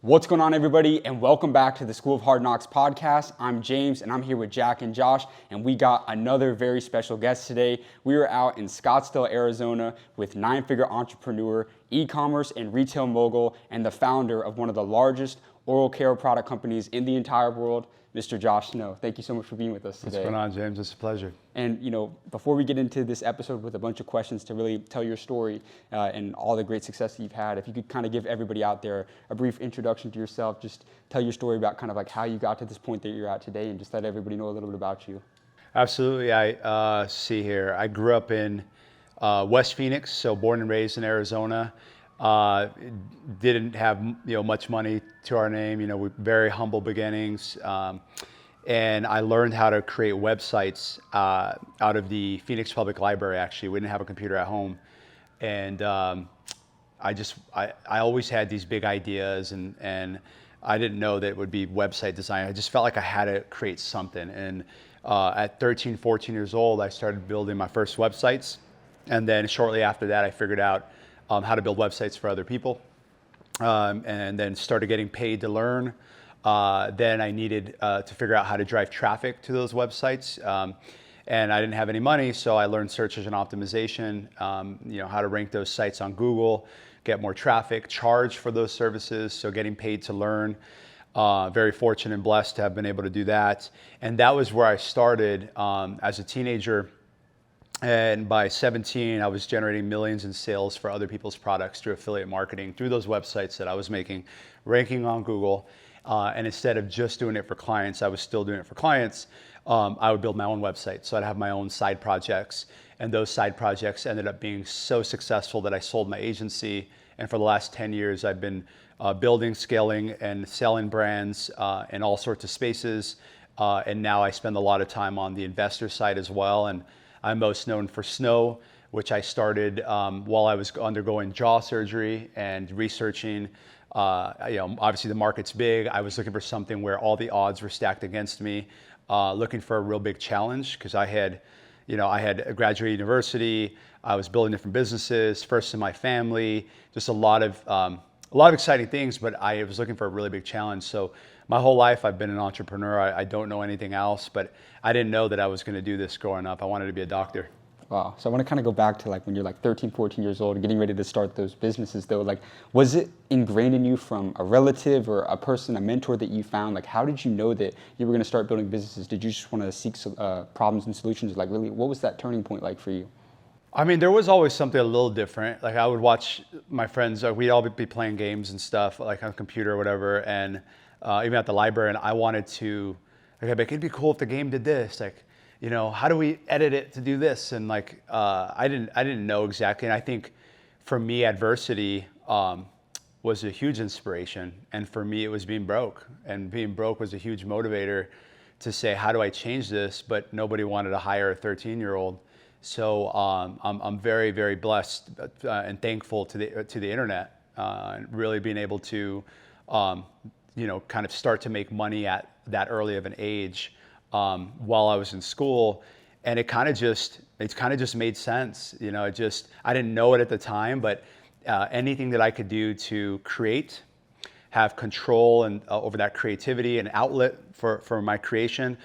What's going on, everybody, and welcome back to the School of Hard Knocks podcast. I'm James, and I'm here with Jack and Josh, and we got another very special guest today. We are out in Scottsdale, Arizona with nine-figure entrepreneur, e-commerce and retail mogul, and the founder of one of the largest oral care product companies in the entire world, Mr. Josh Snow. Thank you so much for being with us today. What's going on, James? It's a pleasure. And before we get into this episode with a bunch of questions to really tell your story and all the great success that you've had, if you could kind of give everybody out there a brief introduction to yourself, just tell your story about kind of like how you got to this point that you're at today, and just let everybody know a little bit about you. Absolutely. I grew up in West Phoenix, so born and raised in Arizona. Didn't have much money to our name. We very humble beginnings. And I learned how to create websites out of the Phoenix Public Library. Actually, we didn't have a computer at home, and I always had these big ideas, and I didn't know that it would be website design. I just felt like I had to create something. And at 13, 14 years old, I started building my first websites, and then shortly after that, I figured out how to build websites for other people, and then started getting paid to learn. Then I needed to figure out how to drive traffic to those websites, and I didn't have any money, so I learned search engine optimization, how to rank those sites on Google, get more traffic, charge for those services, so getting paid to learn. Very fortunate and blessed to have been able to do that. And that was where I started as a teenager. And by 17, I was generating millions in sales for other people's products through affiliate marketing, through those websites that I was making, ranking on Google. And instead of just doing it for clients, I was still doing it for clients. I would build my own website. So I'd have my own side projects. And those side projects ended up being so successful that I sold my agency. And for the last 10 years, I've been building, scaling, and selling brands in all sorts of spaces. And now I spend a lot of time on the investor side as well. And I'm most known for Snow, which I started while I was undergoing jaw surgery and researching. Obviously the market's big. I was looking for something where all the odds were stacked against me, looking for a real big challenge because I had graduated university. I was building different businesses, first in my family, just a lot of exciting things. But I was looking for a really big challenge. So my whole life I've been an entrepreneur. I don't know anything else, but I didn't know that I was going to do this growing up. I wanted to be a doctor. Wow. So I want to kind of go back to like when you're like 13, 14 years old, getting ready to start those businesses though. Like, was it ingrained in you from a relative or a person, a mentor that you found? Like, how did you know that you were going to start building businesses? Did you just want to seek problems and solutions? Like, really, what was that turning point like for you? I mean, there was always something a little different. Like I would watch my friends, we'd all be playing games and stuff, like on a computer or whatever. And even at the library, and I wanted to, like, it'd be cool if the game did this. Like, how do we edit it to do this? And like, I didn't know exactly. And I think for me, adversity was a huge inspiration. And for me, it was being broke. And being broke was a huge motivator to say, how do I change this? But nobody wanted to hire a 13-year-old. So I'm very, very blessed and thankful to the internet, and really being able to, kind of start to make money at that early of an age while I was in school. And it kind of just made sense. I didn't know it at the time, but anything that I could do to create, have control and over that creativity and outlet for my creation.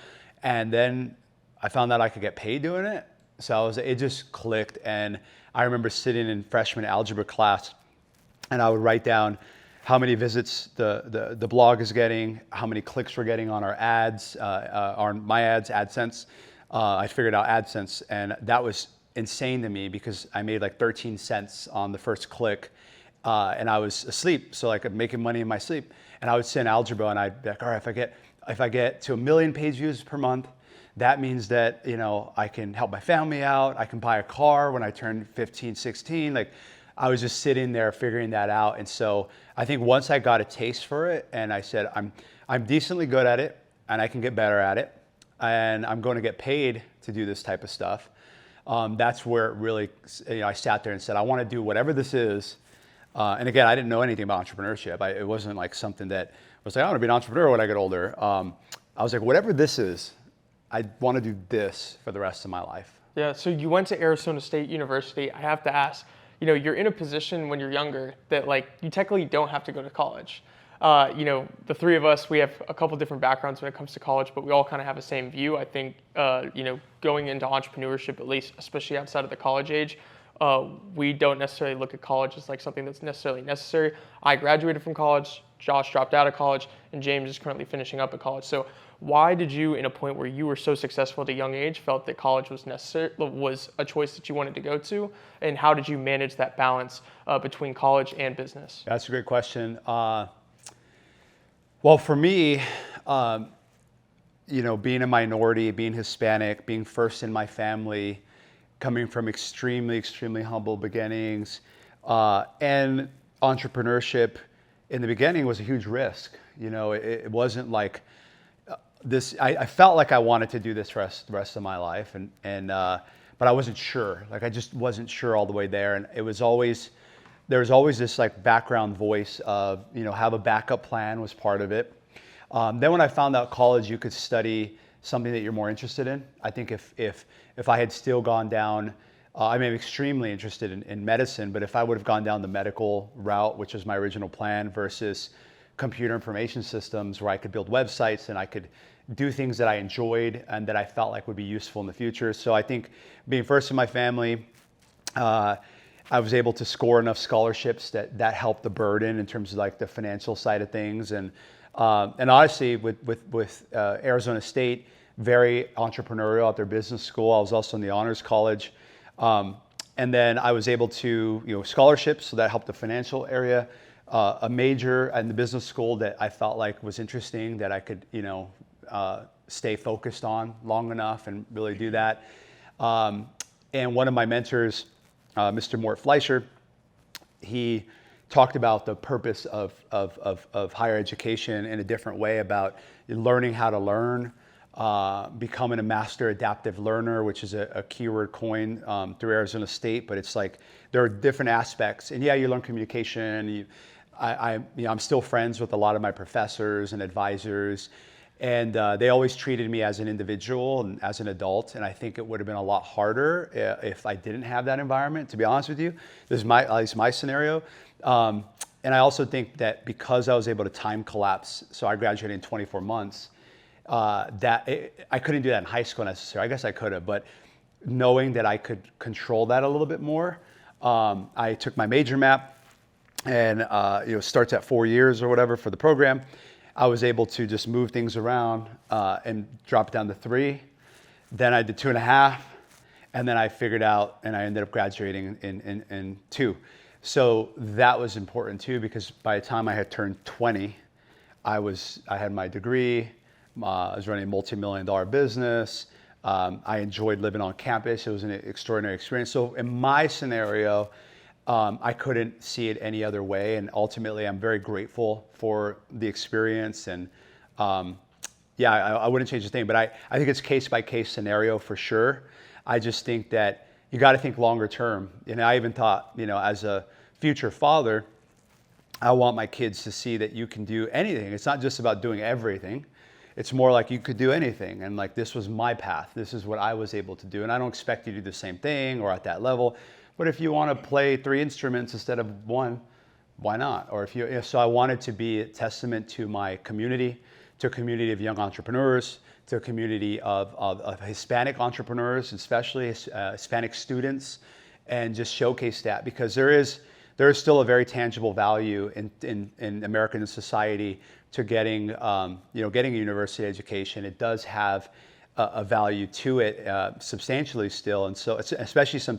And then I found out I could get paid doing it. So it just clicked. And I remember sitting in freshman algebra class, and I would write down how many visits the blog is getting, how many clicks we're getting on our ads, on my ads, AdSense. I figured out AdSense, and that was insane to me because I made like 13 cents on the first click, and I was asleep, so like I'm making money in my sleep. And I would sit in algebra, and I'd be like, all right, if I get to 1 million page views per month, that means that I can help my family out. I can buy a car when I turn 15, 16. Like, I was just sitting there figuring that out. And so I think once I got a taste for it, and I said, I'm decently good at it, and I can get better at it, and I'm going to get paid to do this type of stuff. That's where it really, I sat there and said, I want to do whatever this is. And again, I didn't know anything about entrepreneurship. It wasn't like something that was like, I want to be an entrepreneur when I get older. I was like, whatever this is, I want to do this for the rest of my life. Yeah, so you went to Arizona State University. I have to ask, you're in a position when you're younger that like you technically don't have to go to college. The three of us, we have a couple different backgrounds when it comes to college, but we all kind of have the same view. I think, going into entrepreneurship, at least, especially outside of the college age, we don't necessarily look at college as like something that's necessarily necessary. I graduated from college, Josh dropped out of college, and James is currently finishing up at college. So why did you, in a point where you were so successful at a young age, felt that college was a choice that you wanted to go to? And how did you manage that balance between college and business? That's a great question. Well, for me, being a minority, being Hispanic, being first in my family, coming from extremely, extremely humble beginnings, and entrepreneurship in the beginning was a huge risk. It wasn't like this. I felt like I wanted to do this the rest of my life, but I wasn't sure. Like I just wasn't sure all the way there, and there was always this like background voice of have a backup plan was part of it. Then when I found out college, you could study something that you're more interested in. I think if I had still gone down, I'm extremely interested in medicine, but if I would have gone down the medical route, which was my original plan, versus computer information systems where I could build websites and I could do things that I enjoyed and that I felt like would be useful in the future. So I think being first in my family, I was able to score enough scholarships that helped the burden in terms of like the financial side of things. And honestly, with Arizona State, very entrepreneurial at their business school. I was also in the honors college. And then I was able to, scholarships, so that helped the financial area. A major in the business school that I felt like was interesting, that I could, stay focused on long enough and really do that. And one of my mentors, Mr. Mort Fleischer, he talked about the purpose of higher education in a different way, about learning how to learn, becoming a master adaptive learner, which is a keyword coined through Arizona State, but it's like there are different aspects. And yeah, you learn communication. I'm still friends with a lot of my professors and advisors, and they always treated me as an individual and as an adult. And I think it would have been a lot harder if I didn't have that environment, to be honest with you. This is at least my scenario. And I also think that because I was able to time collapse, so I graduated in 24 months, I couldn't do that in high school necessarily. I guess I could have, but knowing that I could control that a little bit more, I took my major map, and starts at 4 years or whatever for the program. I was able to just move things around and drop it down to 3. Then I did 2.5, and then I figured out, and I ended up graduating in 2. So that was important too, because by the time I had turned 20, I had my degree. I was running a multi-million-dollar business. I enjoyed living on campus. It was an extraordinary experience. So in my scenario, I couldn't see it any other way. And ultimately, I'm very grateful for the experience. And I wouldn't change a thing. But I think it's case-by-case scenario for sure. I just think that you got to think longer term. I even thought, as a future father, I want my kids to see that you can do anything. It's not just about doing everything. It's more like you could do anything. And like, this was my path. This is what I was able to do. And I don't expect you to do the same thing or at that level. But if you want to play 3 instruments instead of 1, why not? Or so I wanted to be a testament to my community, to a community of young entrepreneurs, to a community of Hispanic entrepreneurs, especially Hispanic students, and just showcase that, because there is still a very tangible value in American society to getting a university education. It does have a value to it substantially still, and so especially some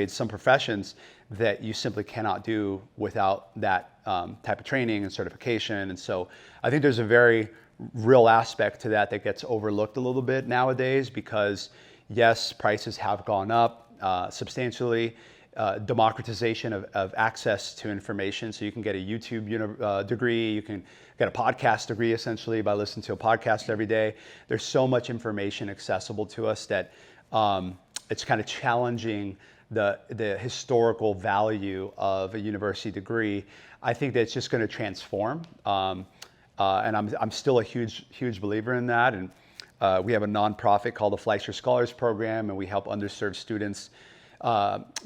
some professions that you simply cannot do without that type of training and certification. And so I think there's a very real aspect to that gets overlooked a little bit nowadays, because yes, prices have gone up substantially. Democratization of access to information. So you can get a YouTube degree, you can get a podcast degree essentially by listening to a podcast every day. There's so much information accessible to us that it's kind of challenging the historical value of a university degree. I think that it's just going to transform, and I'm still a huge believer in that. And we have a nonprofit called the Fleischer Scholars Program, and we help underserved students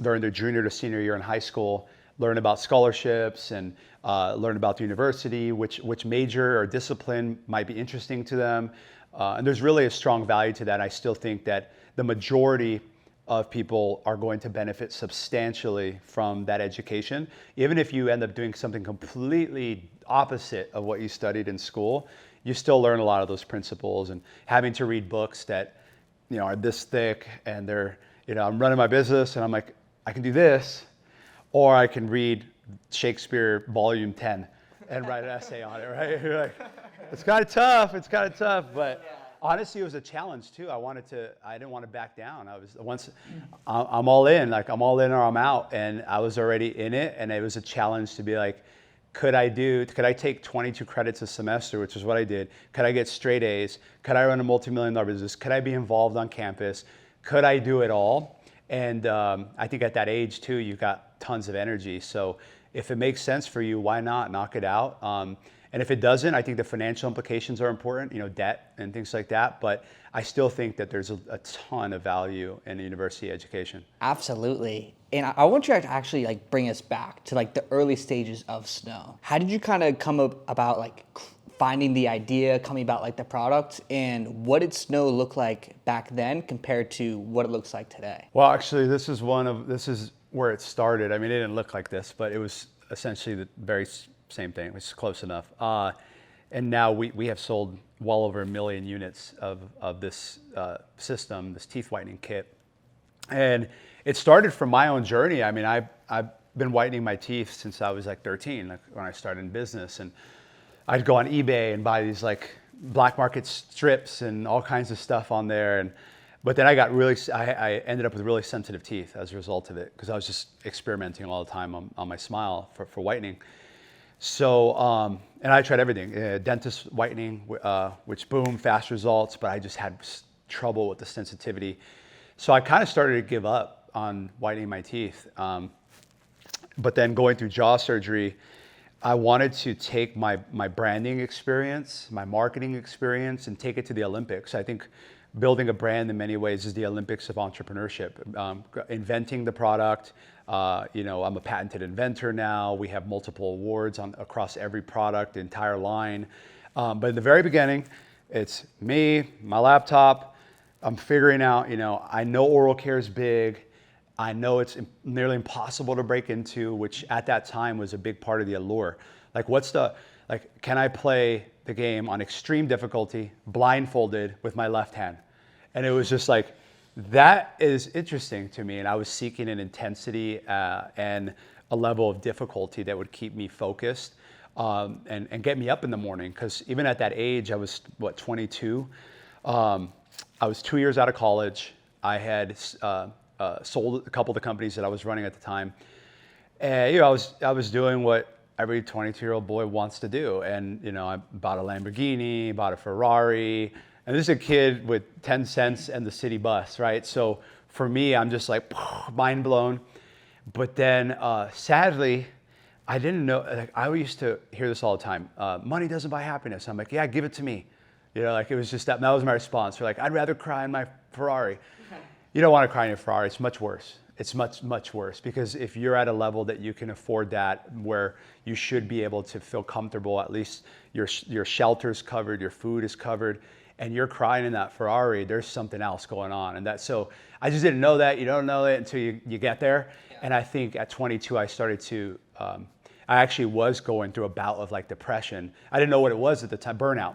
during their junior to senior year in high school learn about scholarships and learn about the university, which major or discipline might be interesting to them. And there's really a strong value to that. I still think that the majority of people are going to benefit substantially from that education. Even if you end up doing something completely opposite of what you studied in school, you still learn a lot of those principles, and having to read books that, are this thick, and they're, I'm running my business and I'm like, I can do this, or I can read Shakespeare volume 10 and write an essay on it, right? You're like, it's kind of tough, but honestly, it was a challenge too. I didn't want to back down. I'm all in, I'm all in or I'm out. And I was already in it. And it was a challenge to be like, could I take 22 credits a semester, which is what I did? Could I get straight A's? Could I run a multi-million-dollar business? Could I be involved on campus? Could I do it all? And I think at that age too, you've got tons of energy. So if it makes sense for you, why not knock it out? And if it doesn't, I think the financial implications are important, debt and things like that. But I still think that there's a ton of value in university education. Absolutely. And I want you to actually bring us back to the early stages of Snow. How did you kind of come up about finding the idea, coming about the product, and what did Snow look like back then compared to what it looks like today? Well, actually, this is where it started. I mean, it didn't look like this, but it was essentially the very same thing, which is close enough. And now we have sold well over 1 million units of this system, this teeth whitening kit. And it started from my own journey. I mean, I've been whitening my teeth since I was 13, when I started in business. And I'd go on eBay and buy these black market strips and all kinds of stuff on there. But then I ended up with really sensitive teeth as a result of it, because I was just experimenting all the time on my smile for whitening. So, and I tried everything, dentist whitening, which boom, fast results, but I just had trouble with the sensitivity. So I kind of started to give up on whitening my teeth. But then going through jaw surgery, I wanted to take my branding experience, my marketing experience, and take it to the Olympics. I think building a brand in many ways is the Olympics of entrepreneurship. Inventing the product. I'm a patented inventor now. We have multiple awards across every product, the entire line. But in the very beginning, it's me, my laptop. I'm figuring out, I know oral care is big. I know it's nearly impossible to break into, which at that time was a big part of the allure. Can I play the game on extreme difficulty, blindfolded with my left hand? And it was just that is interesting to me. And I was seeking an intensity and a level of difficulty that would keep me focused and get me up in the morning. Because even at that age, I was, 22? I was 2 years out of college. I had sold a couple of the companies that I was running at the time. And, I was doing what every 22-year-old boy wants to do. And, I bought a Lamborghini, bought a Ferrari. And this is a kid with 10 cents and the city bus, right? So for me, I'm just mind blown. But then sadly, I didn't know, I used to hear this all the time. Money doesn't buy happiness. I'm like, yeah, give it to me. It was just that was my response. They're I'd rather cry in my Ferrari. You don't want to cry in your Ferrari. It's much worse. It's much, much worse, because if you're at a level that you can afford that, where you should be able to feel comfortable, at least your shelter's covered, your food is covered, and you're crying in that Ferrari, there's something else going on. And so I just didn't know that. You don't know it until you get there. Yeah. And I think at 22, I started to, I actually was going through a bout of depression. I didn't know what it was at the time, burnout.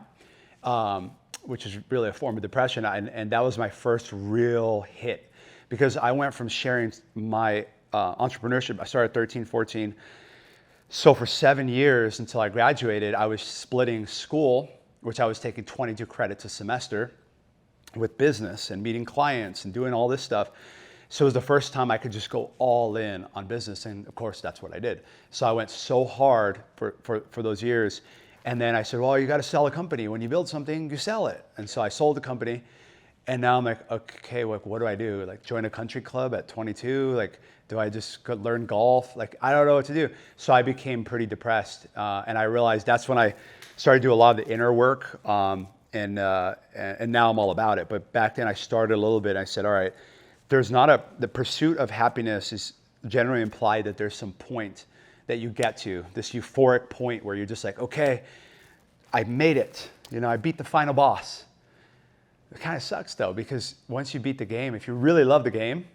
Which is really a form of depression. And that was my first real hit, because I went from sharing my entrepreneurship. I started 13, 14. So for 7 years until I graduated, I was splitting school, which I was taking 22 credits a semester, with business and meeting clients and doing all this stuff. So it was the first time I could just go all in on business. And of course, that's what I did. So I went so hard for those years. And then I said, well, you got to sell a company. When you build something, you sell it. And so I sold the company. And now I'm okay, what do I do? Join a country club at 22? Do I just go learn golf? I don't know what to do. So I became pretty depressed. And I realized that's when I started to do a lot of the inner work. And now I'm all about it. But back then I started a little bit. I said, all right, the pursuit of happiness is generally implied that there's some point that you get to, this euphoric point where you're just like, okay, I made it. You know, I beat the final boss. It kind of sucks though, because once you beat the game, if you really love the game,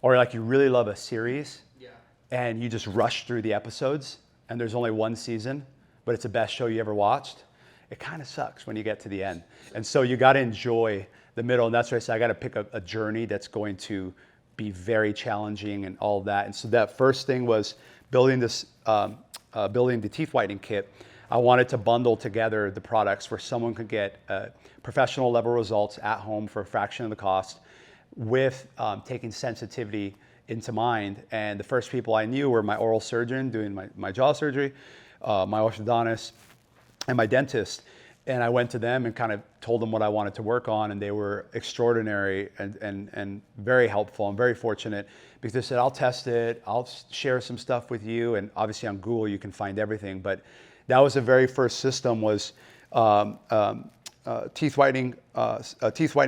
or like you really love a series, and you just rush through the episodes, and there's only one season, but it's the best show you ever watched, it kind of sucks when you get to the end. And so you got to enjoy the middle, and that's why I say I got to pick a journey that's going to be very challenging and all of that. And so that first thing was building this, building the teeth whitening kit. I wanted to bundle together the products where someone could get professional level results at home for a fraction of the cost, with taking sensitivity into mind. And the first people I knew were my oral surgeon doing my jaw surgery, my orthodontist, and my dentist. And I went to them and kind of told them what I wanted to work on, and they were extraordinary and very helpful and very fortunate, because they said, I'll test it, I'll share some stuff with you. And obviously on Google you can find everything, but that was the very first system, was teeth whitening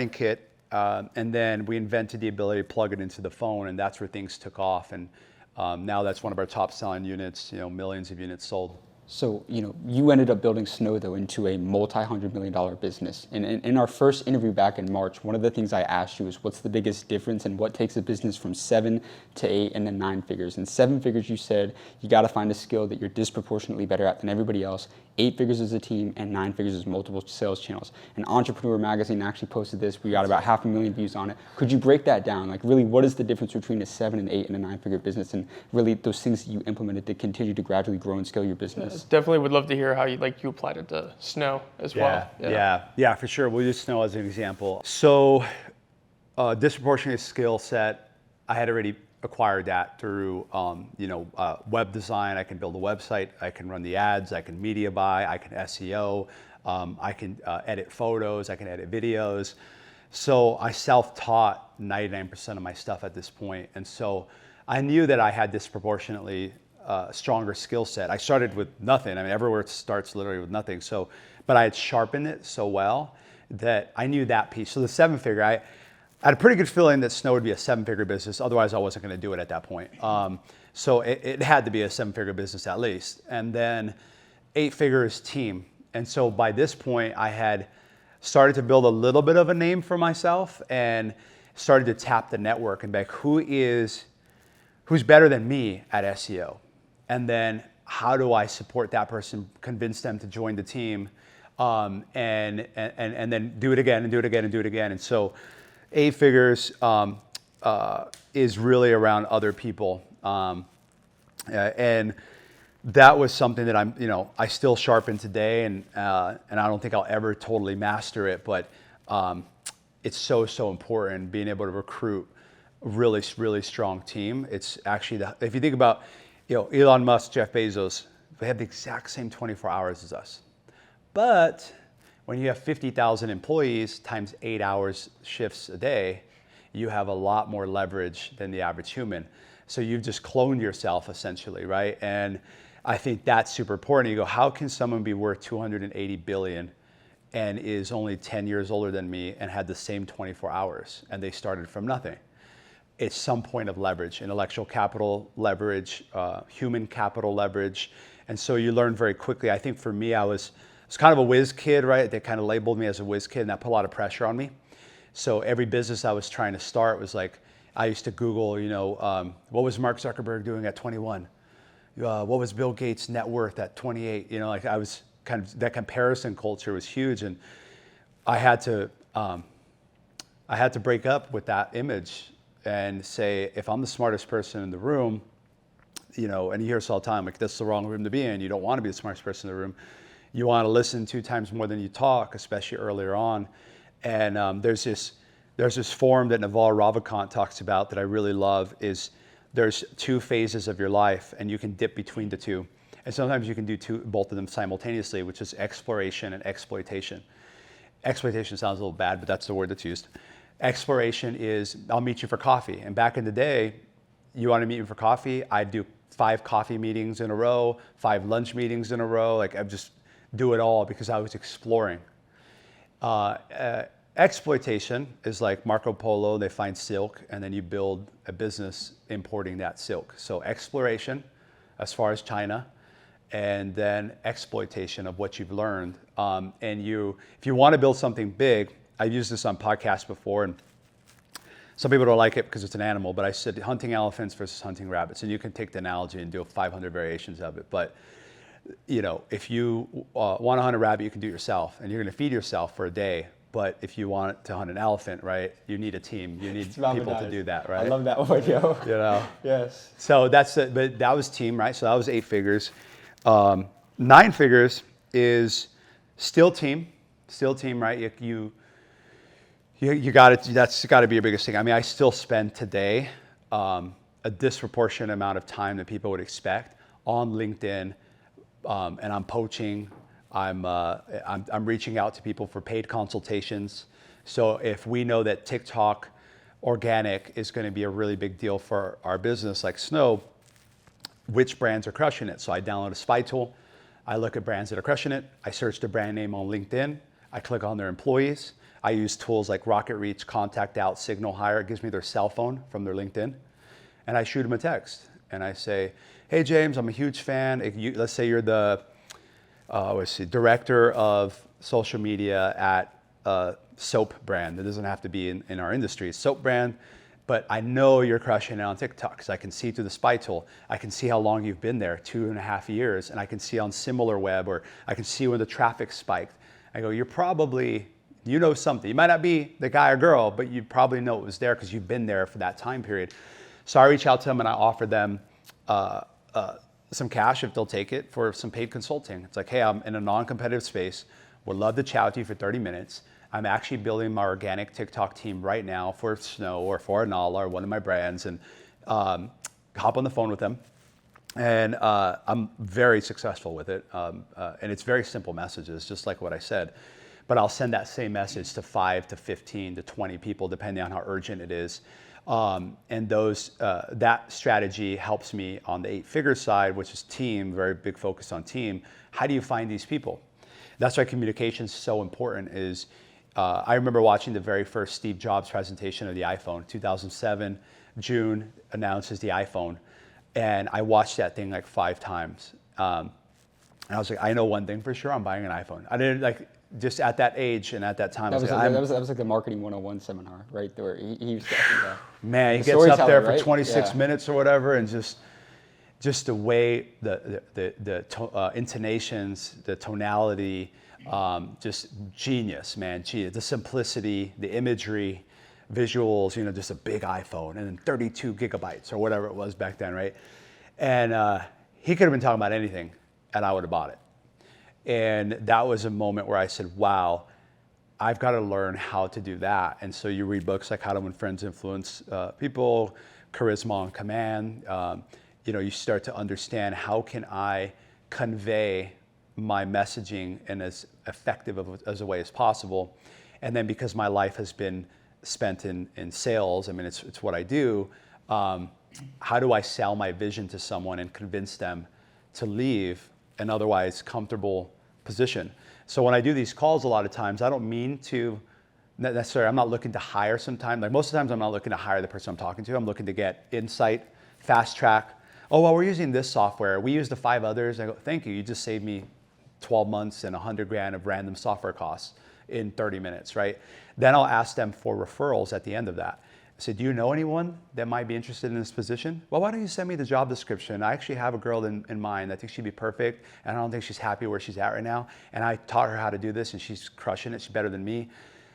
kit. And then we invented the ability to plug it into the phone, and that's where things took off. And now that's one of our top selling units, millions of units sold. So, you ended up building Snow, though, into a multi-$100-million business. And in our first interview back in March, one of the things I asked you is what's the biggest difference and what takes a business from 7 to 8 and then 9 figures. And 7 figures, you said, you got to find a skill that you're disproportionately better at than everybody else. 8 figures is a team, and 9 figures is multiple sales channels. And Entrepreneur Magazine actually posted this. We got about 500,000 views on it. Could you break that down? Like, really, what is the difference between a 7 and 8 and a 9-figure business, and really those things that you implemented to continue to gradually grow and scale your business? Definitely would love to hear how you applied it to Snow as well. Yeah, for sure. We'll use Snow as an example. So, disproportionate skill set, I had already acquired that through web design. I can build a website, I can run the ads, I can media buy, I can SEO, I can edit photos, I can edit videos. So I self-taught 99% of my stuff at this point. And so I knew that I had disproportionately stronger skill set. I started with nothing. I mean, everywhere starts literally with nothing. So, but I had sharpened it so well that I knew that piece. So the 7-figure, I had a pretty good feeling that Snow would be a 7-figure business. Otherwise, I wasn't going to do it at that point. So it had to be a 7-figure business at least. And then 8 figures team. And so by this point, I had started to build a little bit of a name for myself and started to tap the network and be like, who's better than me at SEO? And then how do I support that person, convince them to join the team, and then do it again and do it again and do it again. And so 8 figures is really around other people. And that was something that I still sharpen today, and I don't think I'll ever totally master it, but it's so important being able to recruit a really, really strong team. It's actually, if you think about, Elon Musk, Jeff Bezos, they have the exact same 24 hours as us. But when you have 50,000 employees times 8 hours shifts a day, you have a lot more leverage than the average human. So you've just cloned yourself essentially, right? And I think that's super important. You go, how can someone be worth 280 billion and is only 10 years older than me and had the same 24 hours and they started from nothing? It's some point of leverage, intellectual capital leverage, human capital leverage. And so you learn very quickly. I think for me, I was kind of a whiz kid, right? They kind of labeled me as a whiz kid, and that put a lot of pressure on me. So every business I was trying to start was like, I used to Google, what was Mark Zuckerberg doing at 21? What was Bill Gates' net worth at 28? I was kind of, that comparison culture was huge, and I had to break up with that image and say, if I'm the smartest person in the room, and you hear us all the time, like, this is the wrong room to be in. You don't want to be the smartest person in the room. You want to listen 2 times more than you talk, especially earlier on. And there's this form that Naval Ravikant talks about that I really love, is there's 2 phases of your life, and you can dip between the 2. And sometimes you can do both of them simultaneously, which is exploration and exploitation. Exploitation sounds a little bad, but that's the word that's used. Exploration is, I'll meet you for coffee. And back in the day, you want to meet me for coffee, I'd do 5 coffee meetings in a row, 5 lunch meetings in a row. Like, I'd just do it all because I was exploring. Exploitation is like Marco Polo, they find silk, and then you build a business importing that silk. So exploration, as far as China, and then exploitation of what you've learned. And if you want to build something big, I've used this on podcasts before, and some people don't like it because it's an animal, but I said hunting elephants versus hunting rabbits. And you can take the analogy and do 500 variations of it. But if you want to hunt a rabbit, you can do it yourself, and you're going to feed yourself for a day. But if you want to hunt an elephant, right, you need a team. You need people to do that, right? I love that one, yo. Yes. So that's it. But that was team, right? So that was 8 figures. 9 figures is still team, right? You got it. That's got to be your biggest thing. I mean, I still spend today a disproportionate amount of time that people would expect on LinkedIn, and I'm poaching. I'm reaching out to people for paid consultations. So if we know that TikTok organic is going to be a really big deal for our business, like Snow, which brands are crushing it? So I download a spy tool. I look at brands that are crushing it. I search the brand name on LinkedIn. I click on their employees. I use tools like Rocket Reach, Contact Out, Signal Hire. It gives me their cell phone from their LinkedIn. And I shoot them a text. And I say, hey, James, I'm a huge fan. Let's say you're the director of social media at a soap brand. It doesn't have to be in our industry. Soap brand. But I know you're crushing it on TikTok because I can see through the spy tool. I can see how long you've been there, 2.5 years. And I can see on SimilarWeb, or I can see when the traffic spiked. I go, you know something. You might not be the guy or girl, but you probably know it was there because you've been there for that time period. So I reach out to them and I offer them some cash if they'll take it for some paid consulting. It's like, hey, I'm in a non-competitive space. Would love to chat with you for 30 minutes. I'm actually building my organic TikTok team right now for Snow or for Anala or one of my brands, and hop on the phone with them. And I'm very successful with it. And it's very simple messages, just like what I said. But I'll send that same message to 5 to 15 to 20 people, depending on how urgent it is. And that strategy helps me on the 8-figure side, which is team, very big focus on team. How do you find these people? That's why communication is so important. I remember watching the very first Steve Jobs presentation of the iPhone, 2007, June, announces the iPhone. And I watched that thing like 5 times. And I was like, I know one thing for sure, I'm buying an iPhone. I didn't just at that age and at that time. That was like the marketing 101 seminar, right? Where he was talking man, he gets up there for right? 26 minutes or whatever, and just the way, the intonations, the tonality, just genius, man. The simplicity, the imagery, visuals, just a big iPhone, and then 32 gigabytes or whatever it was back then, right? And he could have been talking about anything, and I would have bought it. And that was a moment where I said, wow, I've got to learn how to do that. And so you read books like How to Win Friends, Influence People, Charisma on Command. You start to understand, how can I convey my messaging in as effective as a way as possible. And then because my life has been spent in sales, I mean, it's what I do, how do I sell my vision to someone and convince them to leave an otherwise comfortable position? So when I do these calls, a lot of times, I don't mean to necessarily, I'm not looking to hire sometimes. Like most of the times I'm not looking to hire the person I'm talking to. I'm looking to get insight, fast track. Oh, well, we're using this software. We use the 5 others. I go, thank you. You just saved me 12 months and $100,000 of random software costs in 30 minutes, right? Then I'll ask them for referrals at the end of that. I said, do you know anyone that might be interested in this position? Well, why don't you send me the job description? I actually have a girl in mind. I think she'd be perfect, and I don't think she's happy where she's at right now. And I taught her how to do this, and she's crushing it. She's better than me.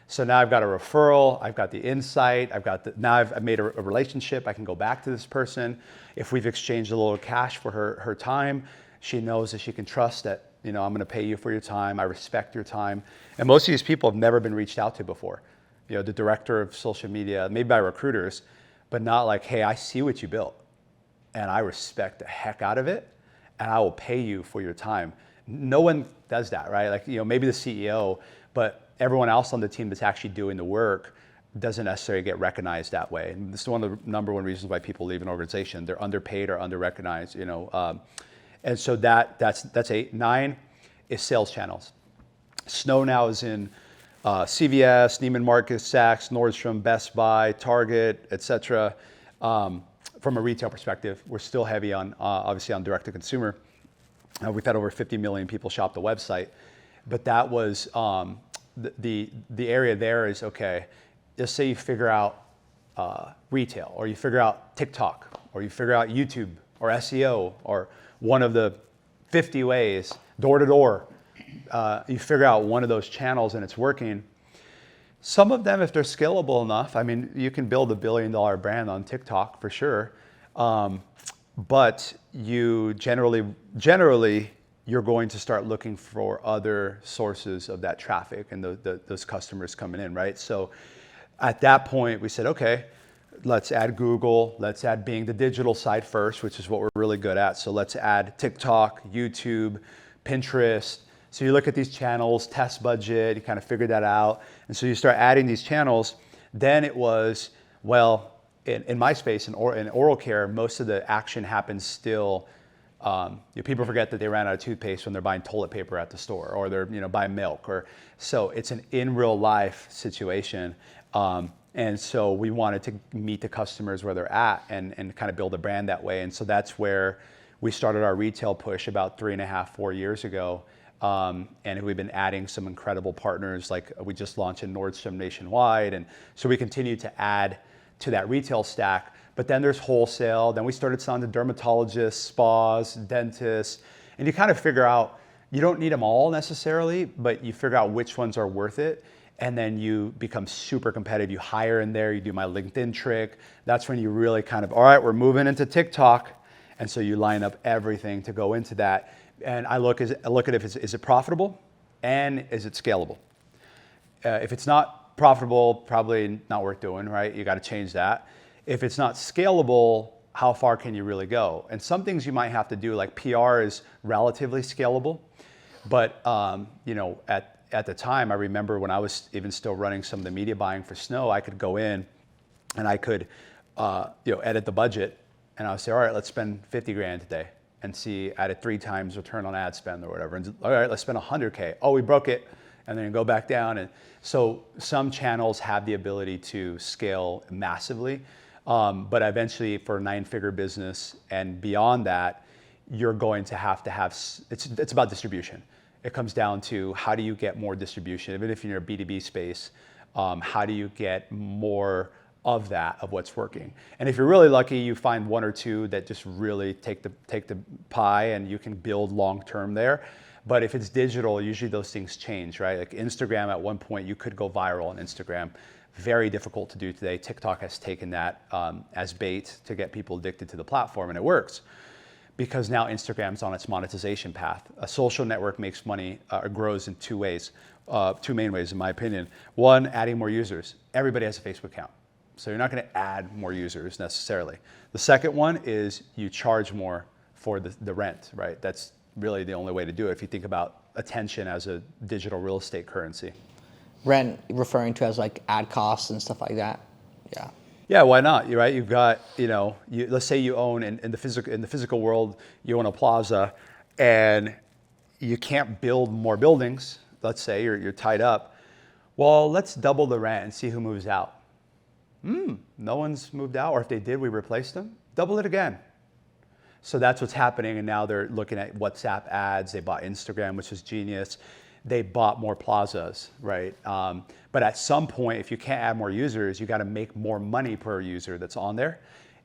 So now I've got a referral. I've got the insight. Now I've made a relationship. I can go back to this person. If we've exchanged a little cash for her time, she knows that she can trust that, I'm going to pay you for your time. I respect your time. And most of these people have never been reached out to before. The director of social media, maybe by recruiters, but not like, hey, I see what you built and I respect the heck out of it and I will pay you for your time. No one does that, right? Like, maybe the CEO, but everyone else on the team that's actually doing the work doesn't necessarily get recognized that way. And this is one of the number one reasons why people leave an organization. They're underpaid or under-recognized, And so that's 8. 9 is sales channels. Snow now is in CVS, Neiman Marcus, Saks, Nordstrom, Best Buy, Target, etc. from a retail perspective. We're still heavy on, obviously on direct to consumer. We've had over 50 million people shop the website, but that was, the area there is, okay, let's say you figure out retail, or you figure out TikTok, or you figure out YouTube, or SEO, or one of the 50 ways, door to door. You figure out one of those channels and it's working. Some of them, if they're scalable enough, I mean, you can build $1 billion brand on TikTok for sure. But you generally, you're going to start looking for other sources of that traffic and those customers coming in, right? So at that point, we said, okay, let's add Google, let's add being the digital side first, which is what we're really good at. So let's add TikTok, YouTube, Pinterest. So you look at these channels, test budget, you kind of figure that out. And so you start adding these channels. Then it was, well, in my space, in oral care, most of the action happens still. People forget that they ran out of toothpaste when they're buying toilet paper at the store, or they're buying milk, or so it's an in real life situation. And so we wanted to meet the customers where they're at and kind of build a brand that way. And so that's where we started our retail push about 3.5, 4 years ago. And we've been adding some incredible partners, like we just launched in Nordstrom nationwide. And so we continue to add to that retail stack. But then there's wholesale. Then we started selling to dermatologists, spas, dentists. And you kind of figure out, you don't need them all necessarily, but you figure out which ones are worth it. And then you become super competitive. You hire in there, you do my LinkedIn trick. That's when you really kind of, all right, we're moving into TikTok. And so you line up everything to go into that. And I look at it, is it profitable and is it scalable? If it's not profitable, probably not worth doing, right? You got to change that. If it's not scalable, how far can you really go? And some things you might have to do, like PR is relatively scalable. But at the time, I remember when I was even still running some of the media buying for Snow, I could go in and I could edit the budget, and I would say, all right, let's spend 50 grand today and see at a 3 times return on ad spend or whatever. And all right, let's spend 100K. Oh, we broke it. And then go back down. And so some channels have the ability to scale massively. But eventually for a 9-figure business and beyond that, you're going to have, it's about distribution. It comes down to how do you get more distribution, even if you're in a B2B space, how do you get more of that, of what's working? And if you're really lucky, you find 1 or 2 that just really take the pie and you can build long-term there. But if it's digital, usually those things change, right? Like Instagram, at one point, you could go viral on Instagram. Very difficult to do today. TikTok has taken that as bait to get people addicted to the platform, and it works. Because now Instagram's on its monetization path. A social network makes money, or grows in 2 ways, 2 main ways in my opinion. One, adding more users. Everybody has a Facebook account. So you're not gonna add more users necessarily. The second one is you charge more for the rent, right? That's really the only way to do it if you think about attention as a digital real estate currency. Rent referring to as like ad costs and stuff like that. Yeah. Yeah, why not? You're right. You've got, let's say you own in the physical world, you own a plaza, and you can't build more buildings. Let's say you're tied up. Well, let's double the rent and see who moves out. No one's moved out, or if they did, we replaced them. Double it again. So that's what's happening, and now they're looking at WhatsApp ads. They bought Instagram, which is genius. They bought more plazas, right? But at some point, if you can't add more users, you got to make more money per user that's on there.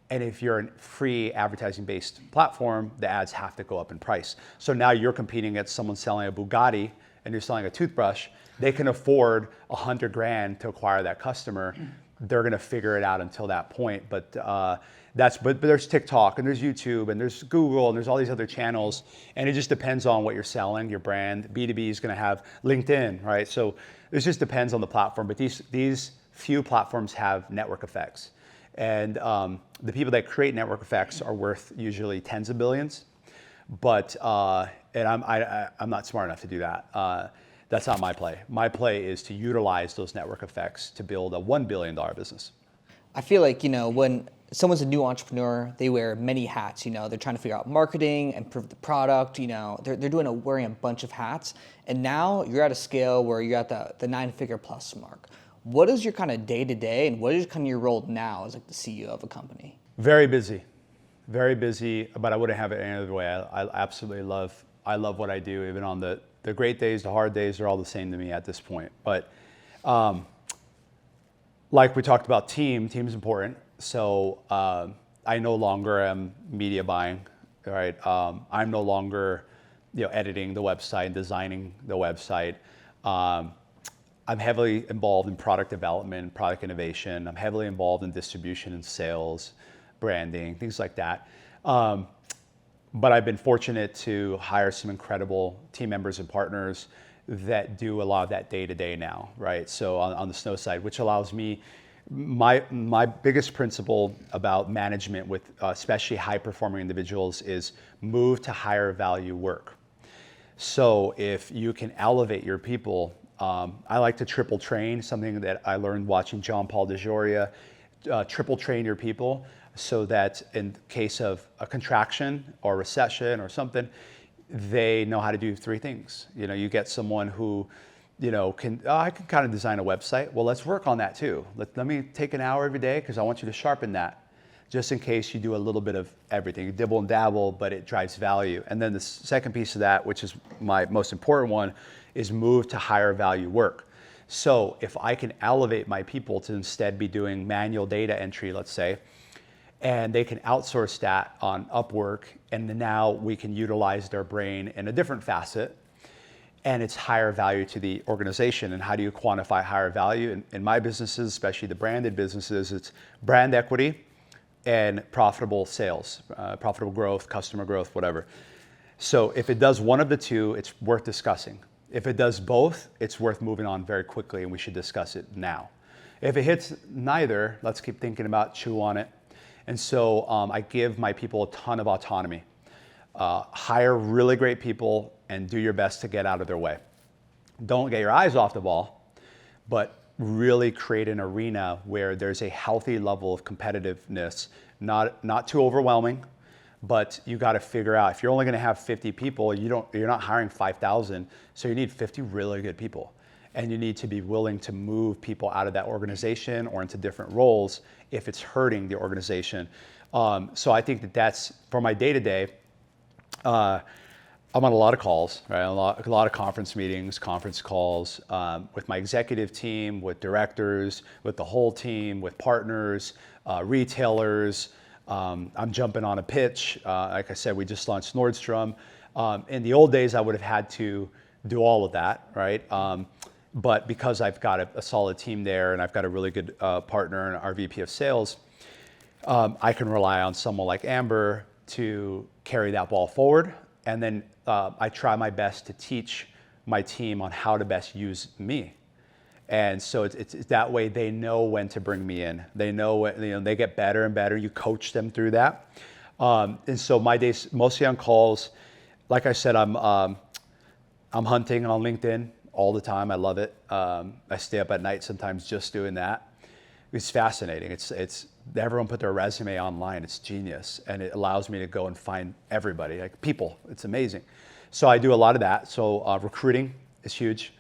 And if you're a free advertising-based platform, the ads have to go up in price. So now you're competing against someone selling a Bugatti and you're selling a toothbrush. They can afford 100 grand to acquire that customer. They're going to figure it out until that point. But there's TikTok and there's YouTube and there's Google and there's all these other channels. And it just depends on what you're selling, your brand. B2B is going to have LinkedIn, right? So it just depends on the platform. But these few platforms have network effects. And the people that create network effects are worth usually tens of billions. But and I'm not smart enough to do that. That's not my play. My play is to utilize those network effects to build a $1 billion business. I feel like, when someone's a new entrepreneur, they wear many hats. They're trying to figure out marketing, improve the product. They're wearing a bunch of hats. And now you're at a scale where you're at the 9-figure plus mark. What is your kind of day-to-day, and what is kind of your role now as like the CEO of a company? Very busy, very busy, but I wouldn't have it any other way. I absolutely love what I do. Even on the great days, the hard days are all the same to me at this point. But like we talked about, team's important. So I no longer am media buying, right? I'm no longer, editing the website, designing the website. I'm heavily involved in product development, product innovation. I'm heavily involved in distribution and sales, branding, things like that. But I've been fortunate to hire some incredible team members and partners that do a lot of that day to day now, right? So on the Snow side, which allows me, my biggest principle about management with especially high performing individuals is move to higher value work. So if you can elevate your people, I like to triple train, something that I learned watching John Paul DeJoria, triple train your people so that in case of a contraction or recession or something, they know how to do three things. You get someone who, I can kind of design a website. Well, let's work on that too. Let me take an hour every day because I want you to sharpen that just in case you do a little bit of everything. You dibble and dabble, but it drives value. And then the second piece of that, which is my most important one, is move to higher value work. So if I can elevate my people to instead be doing manual data entry, let's say, and they can outsource that on Upwork, and then now we can utilize their brain in a different facet, and it's higher value to the organization. And how do you quantify higher value? In my businesses, especially the branded businesses, it's brand equity and profitable sales, profitable growth, customer growth, whatever. So if it does one of the two, it's worth discussing. If it does both, it's worth moving on very quickly, and we should discuss it now. If it hits neither, let's keep thinking about, chew on it. And so I give my people a ton of autonomy. Hire really great people and do your best to get out of their way. Don't get your eyes off the ball, but really create an arena where there's a healthy level of competitiveness, not too overwhelming, but you got to figure out, if you're only going to have 50 people, you're not hiring 5,000, so you need 50 really good people. And you need to be willing to move people out of that organization or into different roles if it's hurting the organization. So I think that's, for my day-to-day, I'm on a lot of calls, right? A lot of conference meetings, conference calls with my executive team, with directors, with the whole team, with partners, retailers. I'm jumping on a pitch. Like I said, we just launched Nordstrom. In the old days, I would have had to do all of that, right? But because I've got a solid team there and I've got a really good partner and our VP of sales, I can rely on someone like Amber to carry that ball forward. And then I try my best to teach my team on how to best use me. And so it's that way they know when to bring me in. They know when, they get better and better. You coach them through that. And so my days mostly on calls. Like I said, I'm hunting on LinkedIn all the time. I love it. I stay up at night sometimes just doing that. It's fascinating. It's everyone put their resume online. It's genius, and it allows me to go and find everybody, like people. It's amazing. So I do a lot of that. So recruiting is huge.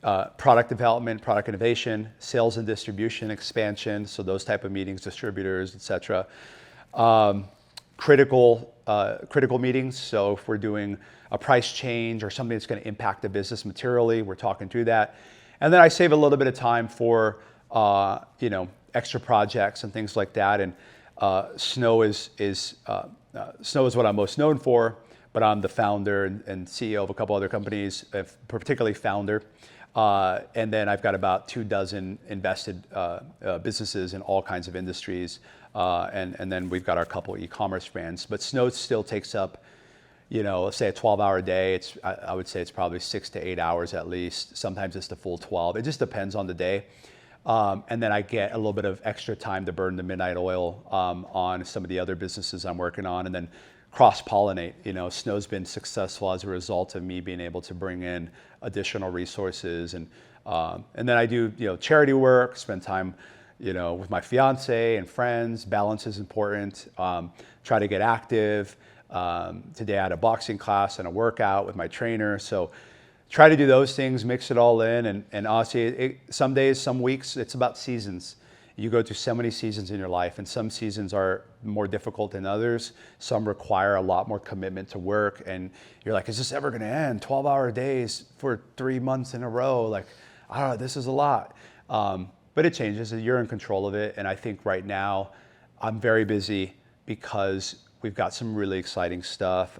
Product development, product innovation, sales and distribution expansion. So those type of meetings, distributors, etc. Critical meetings. So if we're doing a price change or something that's going to impact the business materially, we're talking through that. And then I save a little bit of time for extra projects and things like that. And Snow is what I'm most known for, but I'm the founder and CEO of a couple other companies, particularly founder. And then I've got about 24 invested businesses in all kinds of industries. And then we've got our couple e-commerce brands. But Snow still takes up, let's say a 12-hour day. I would say it's probably 6 to 8 hours at least. Sometimes it's the full 12. It just depends on the day. And then I get a little bit of extra time to burn the midnight oil on some of the other businesses I'm working on, and then cross-pollinate. Snow's been successful as a result of me being able to bring in additional resources, and then I do charity work, spend time with my fiance and friends. Balance is important. Try to get active. Today I had a boxing class and a workout with my trainer, so try to do those things, mix it all in, and honestly, some days, some weeks, it's about seasons. You go through so many seasons in your life, and some seasons are more difficult than others. Some require a lot more commitment to work, and you're like, is this ever going to end? 12-hour days for 3 months in a row? Like, I don't know, this is a lot. But it changes, and you're in control of it. And I think right now I'm very busy because we've got some really exciting stuff.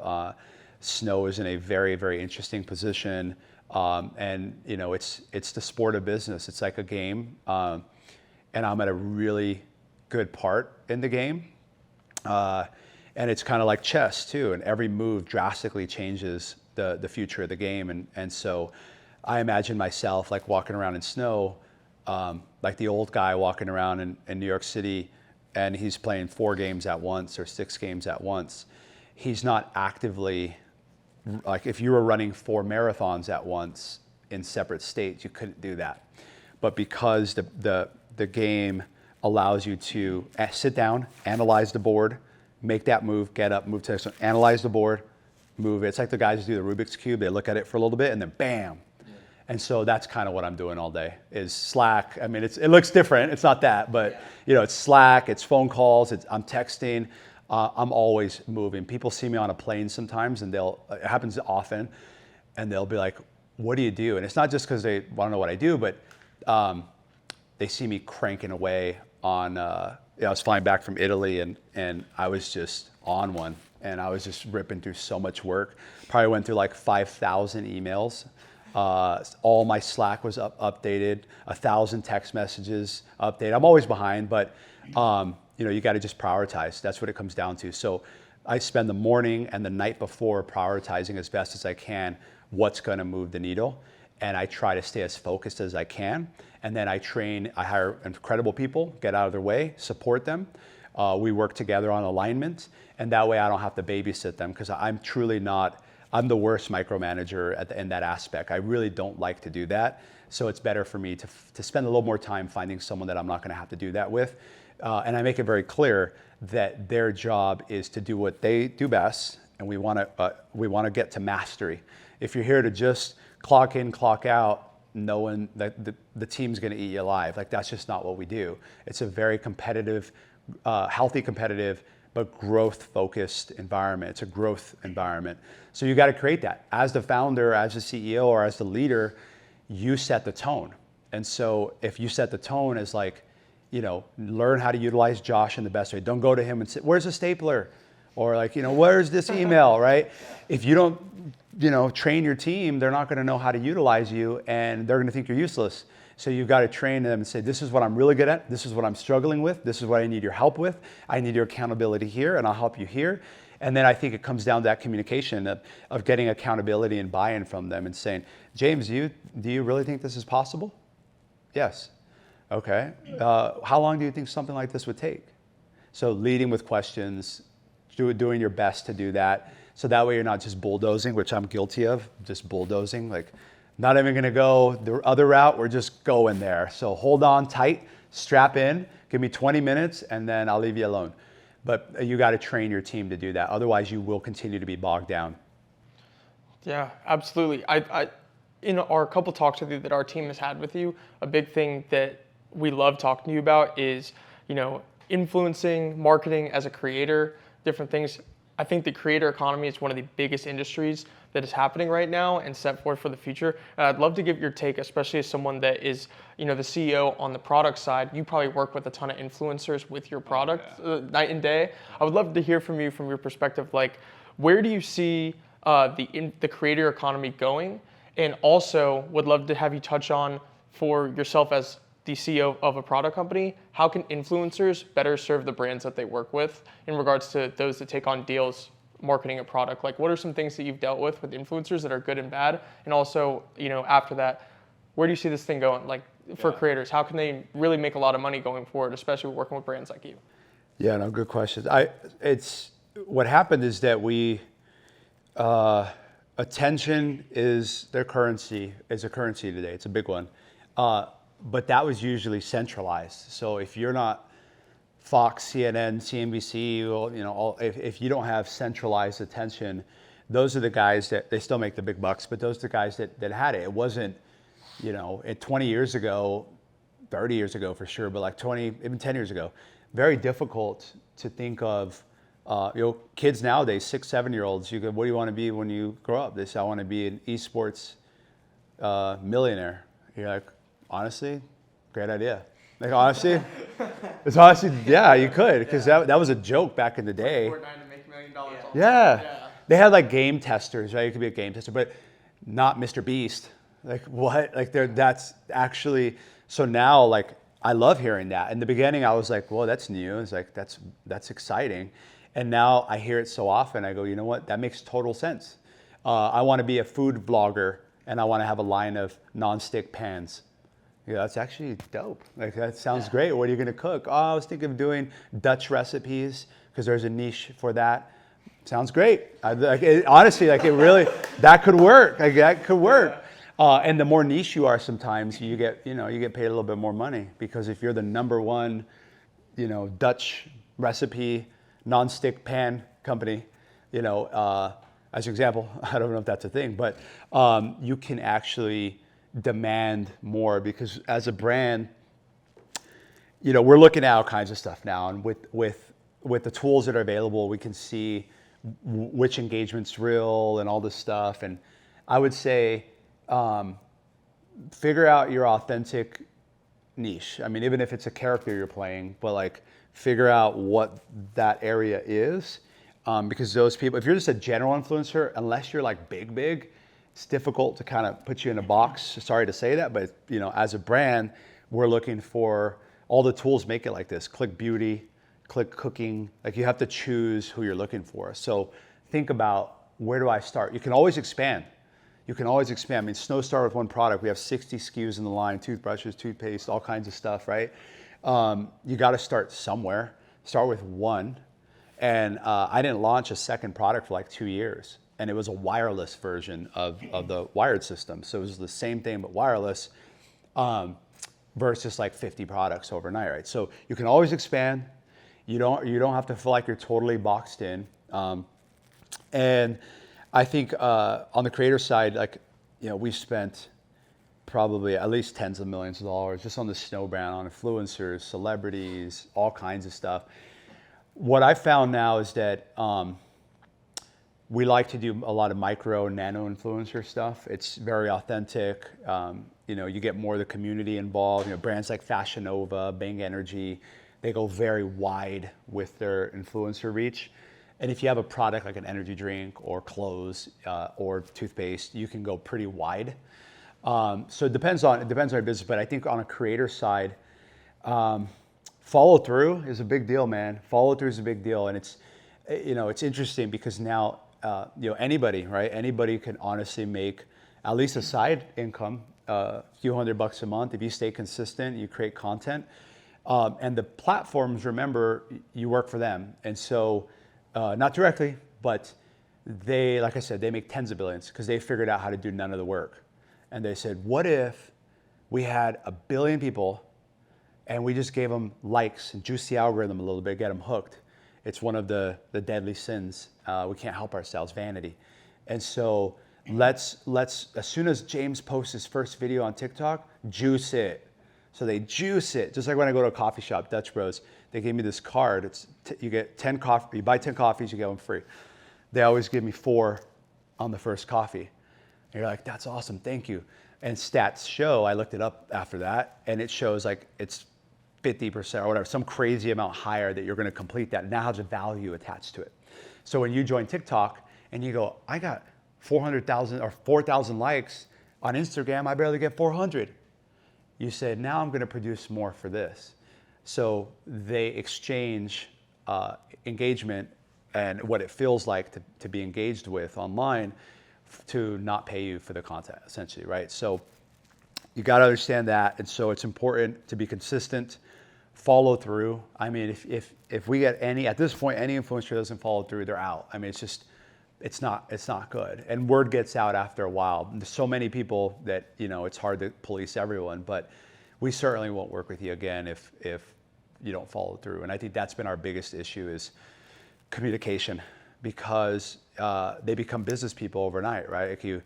Snow is in a very, very interesting position. And you know, it's the sport of business. It's like a game. And I'm at a really good part in the game. And it's kind of like chess too. And every move drastically changes the future of the game. And so I imagine myself like walking around in snow, like the old guy walking around in New York City, and he's playing 4 games at once or 6 games at once. He's not actively, like if you were running 4 marathons at once in separate states, you couldn't do that. But because the game allows you to sit down, analyze the board, make that move, get up, move to the next one, analyze the board, move it. It's like the guys who do the Rubik's Cube. They look at it for a little bit and then bam. And so that's kind of what I'm doing all day is Slack. I mean, it looks different. It's not that, but you know, it's Slack, it's phone calls, I'm texting. I'm always moving. People see me on a plane sometimes, and it happens often, and they'll be like, what do you do? And it's not just because they want to know what I do, but they see me cranking away on, I was flying back from Italy, and I was just on one, and I was just ripping through so much work. Probably went through like 5,000 emails. All my Slack was updated, 1,000 text messages updated. I'm always behind, but you know, you got to just prioritize. That's what it comes down to. So I spend the morning and the night before prioritizing as best as I can what's going to move the needle. And I try to stay as focused as I can. And then I hire incredible people, get out of their way, support them. We work together on alignment. And that way I don't have to babysit them, because I'm the worst micromanager in that aspect. I really don't like to do that. So it's better for me to spend a little more time finding someone that I'm not going to have to do that with. And I make it very clear that their job is to do what they do best, and we want to get to mastery. If you're here to just clock in, clock out, knowing that the team's going to eat you alive, like that's just not what we do. It's a very competitive, healthy competitive, but growth-focused environment. It's a growth environment. So you got to create that. As the founder, as the CEO, or as the leader, you set the tone. And so if you set the tone as like, you know, learn how to utilize Josh in the best way. Don't go to him and say, where's the stapler? Or like, you know, where's this email, right? If you don't, you know, train your team, they're not going to know how to utilize you, and they're going to think you're useless. So you've got to train them and say, this is what I'm really good at. This is what I'm struggling with. This is what I need your help with. I need your accountability here, and I'll help you here. And then I think it comes down to that communication of getting accountability and buy-in from them and saying, James, do you really think this is possible? Yes. Okay. How long do you think something like this would take? So leading with questions, doing your best to do that. So that way you're not just bulldozing, which I'm guilty of, just bulldozing, like not even going to go the other route. We're just going there. So hold on tight, strap in, give me 20 minutes, and then I'll leave you alone. But you got to train your team to do that. Otherwise, you will continue to be bogged down. Yeah, absolutely. I in our couple talks with you that our team has had with you, a big thing that we love talking to you about is, you know, influencing, marketing as a creator, different things. I think the creator economy is one of the biggest industries that is happening right now and set forth for the future. I'd love to get your take, especially as someone that is, you know, the CEO on the product side. You probably work with a ton of influencers with your product night and day. I would love to hear from you from your perspective, like where do you see the creator economy going? And also would love to have you touch on, for yourself as the CEO of a product company, how can influencers better serve the brands that they work with in regards to those that take on deals marketing a product? Like what are some things that you've dealt with influencers that are good and bad? And also, you know, after that, where do you see this thing going? Like for creators, how can they really make a lot of money going forward, especially working with brands like you? Yeah, no, good questions. What happened is that attention is a currency today. It's a big one. But that was usually centralized. So if you're not Fox, CNN, CNBC, you know, if you don't have centralized attention, those are the guys that they still make the big bucks. But those are the guys that had it. It wasn't, you know, 20 years ago, 30 years ago for sure, but like 20, even 10 years ago, very difficult to think of, kids nowadays, 6, 7-year-olds, you go, what do you want to be when you grow up? They say, I want to be an esports millionaire. You're like, honestly, great idea. Like honestly, yeah, you could, because that was a joke back in the day. Fortnite to make $1 million. Yeah. They had like game testers, right? You could be a game tester, but not Mr. Beast. Like what? Like that's actually, so now like I love hearing that. In the beginning I was like, well, that's new. It's like, that's exciting. And now I hear it so often, I go, you know what? That makes total sense. I want to be a food blogger and I want to have a line of non-stick pans. Yeah, that's actually dope. Like that sounds great. What are you going to cook? Oh, I was thinking of doing Dutch recipes because there's a niche for that. Sounds great. Honestly, like it really, that could work. Like that could work. And the more niche you are, sometimes you get paid a little bit more money, because if you're the number one, Dutch recipe non-stick pan company, as an example, I don't know if that's a thing, but you can actually demand more, because as a brand, we're looking at all kinds of stuff now, and with the tools that are available, we can see which engagement's real and all this stuff. And I would say, figure out your authentic niche. I mean, even if it's a character you're playing, but like figure out what that area is. Because those people, if you're just a general influencer, unless you're like big, it's difficult to kind of put you in a box. Sorry to say that, but as a brand, we're looking for all the tools make it like this. Click beauty, click cooking. Like you have to choose who you're looking for. So think about, where do I start? You can always expand. I mean, Snow started with one product. We have 60 SKUs in the line, toothbrushes, toothpaste, all kinds of stuff, right? You got to start somewhere. Start with one. And I didn't launch a second product for like 2 years. And it was a wireless version of the wired system. So it was the same thing, but wireless, versus like 50 products overnight, right? So you can always expand. You don't have to feel like you're totally boxed in. And I think on the creator side, like, we've spent probably at least tens of millions of dollars just on the Snow brand, on influencers, celebrities, all kinds of stuff. What I found now is that we like to do a lot of micro, nano influencer stuff. It's very authentic. You get more of the community involved. Brands like Fashion Nova, Bang Energy, they go very wide with their influencer reach. And if you have a product like an energy drink or clothes or toothpaste, you can go pretty wide. So it depends on your business, but I think on a creator side, follow through is a big deal, man. Follow through is a big deal, and it's interesting because now anybody, right? Anybody can honestly make at least a side income, a few $100 a month if you stay consistent, you create content, and the platforms, remember, you work for them, and so. Not directly, but they, like I said, they make tens of billions because they figured out how to do none of the work. And they said, what if we had 1 billion people and we just gave them likes and juice the algorithm a little bit, get them hooked? It's one of the deadly sins. We can't help ourselves, vanity. And so let's as soon as James posts his first video on TikTok, juice it. So they juice it, just like when I go to a coffee shop, Dutch Bros. They gave me this card. You get 10 coffee. You buy 10 coffees, you get one free. They always give me 4 on the first coffee. And you're like, that's awesome, thank you. And stats show, I looked it up after that, and it shows like it's 50% or whatever, some crazy amount higher that you're going to complete that. Now has a value attached to it. So when you join TikTok and you go, I got 400,000 or 4,000 likes on Instagram, I barely get 400. You said, now I'm going to produce more for this. So they exchange engagement and what it feels like to be engaged with online to not pay you for the content, essentially, right? So you got to understand that. And so it's important to be consistent, follow through. I mean, if we get at this point, any influencer doesn't follow through, they're out. I mean, it's not good. And word gets out after a while. There's so many people that, it's hard to police everyone, but we certainly won't work with you again if you don't follow through. And I think that's been our biggest issue is communication, because they become business people overnight, right? Like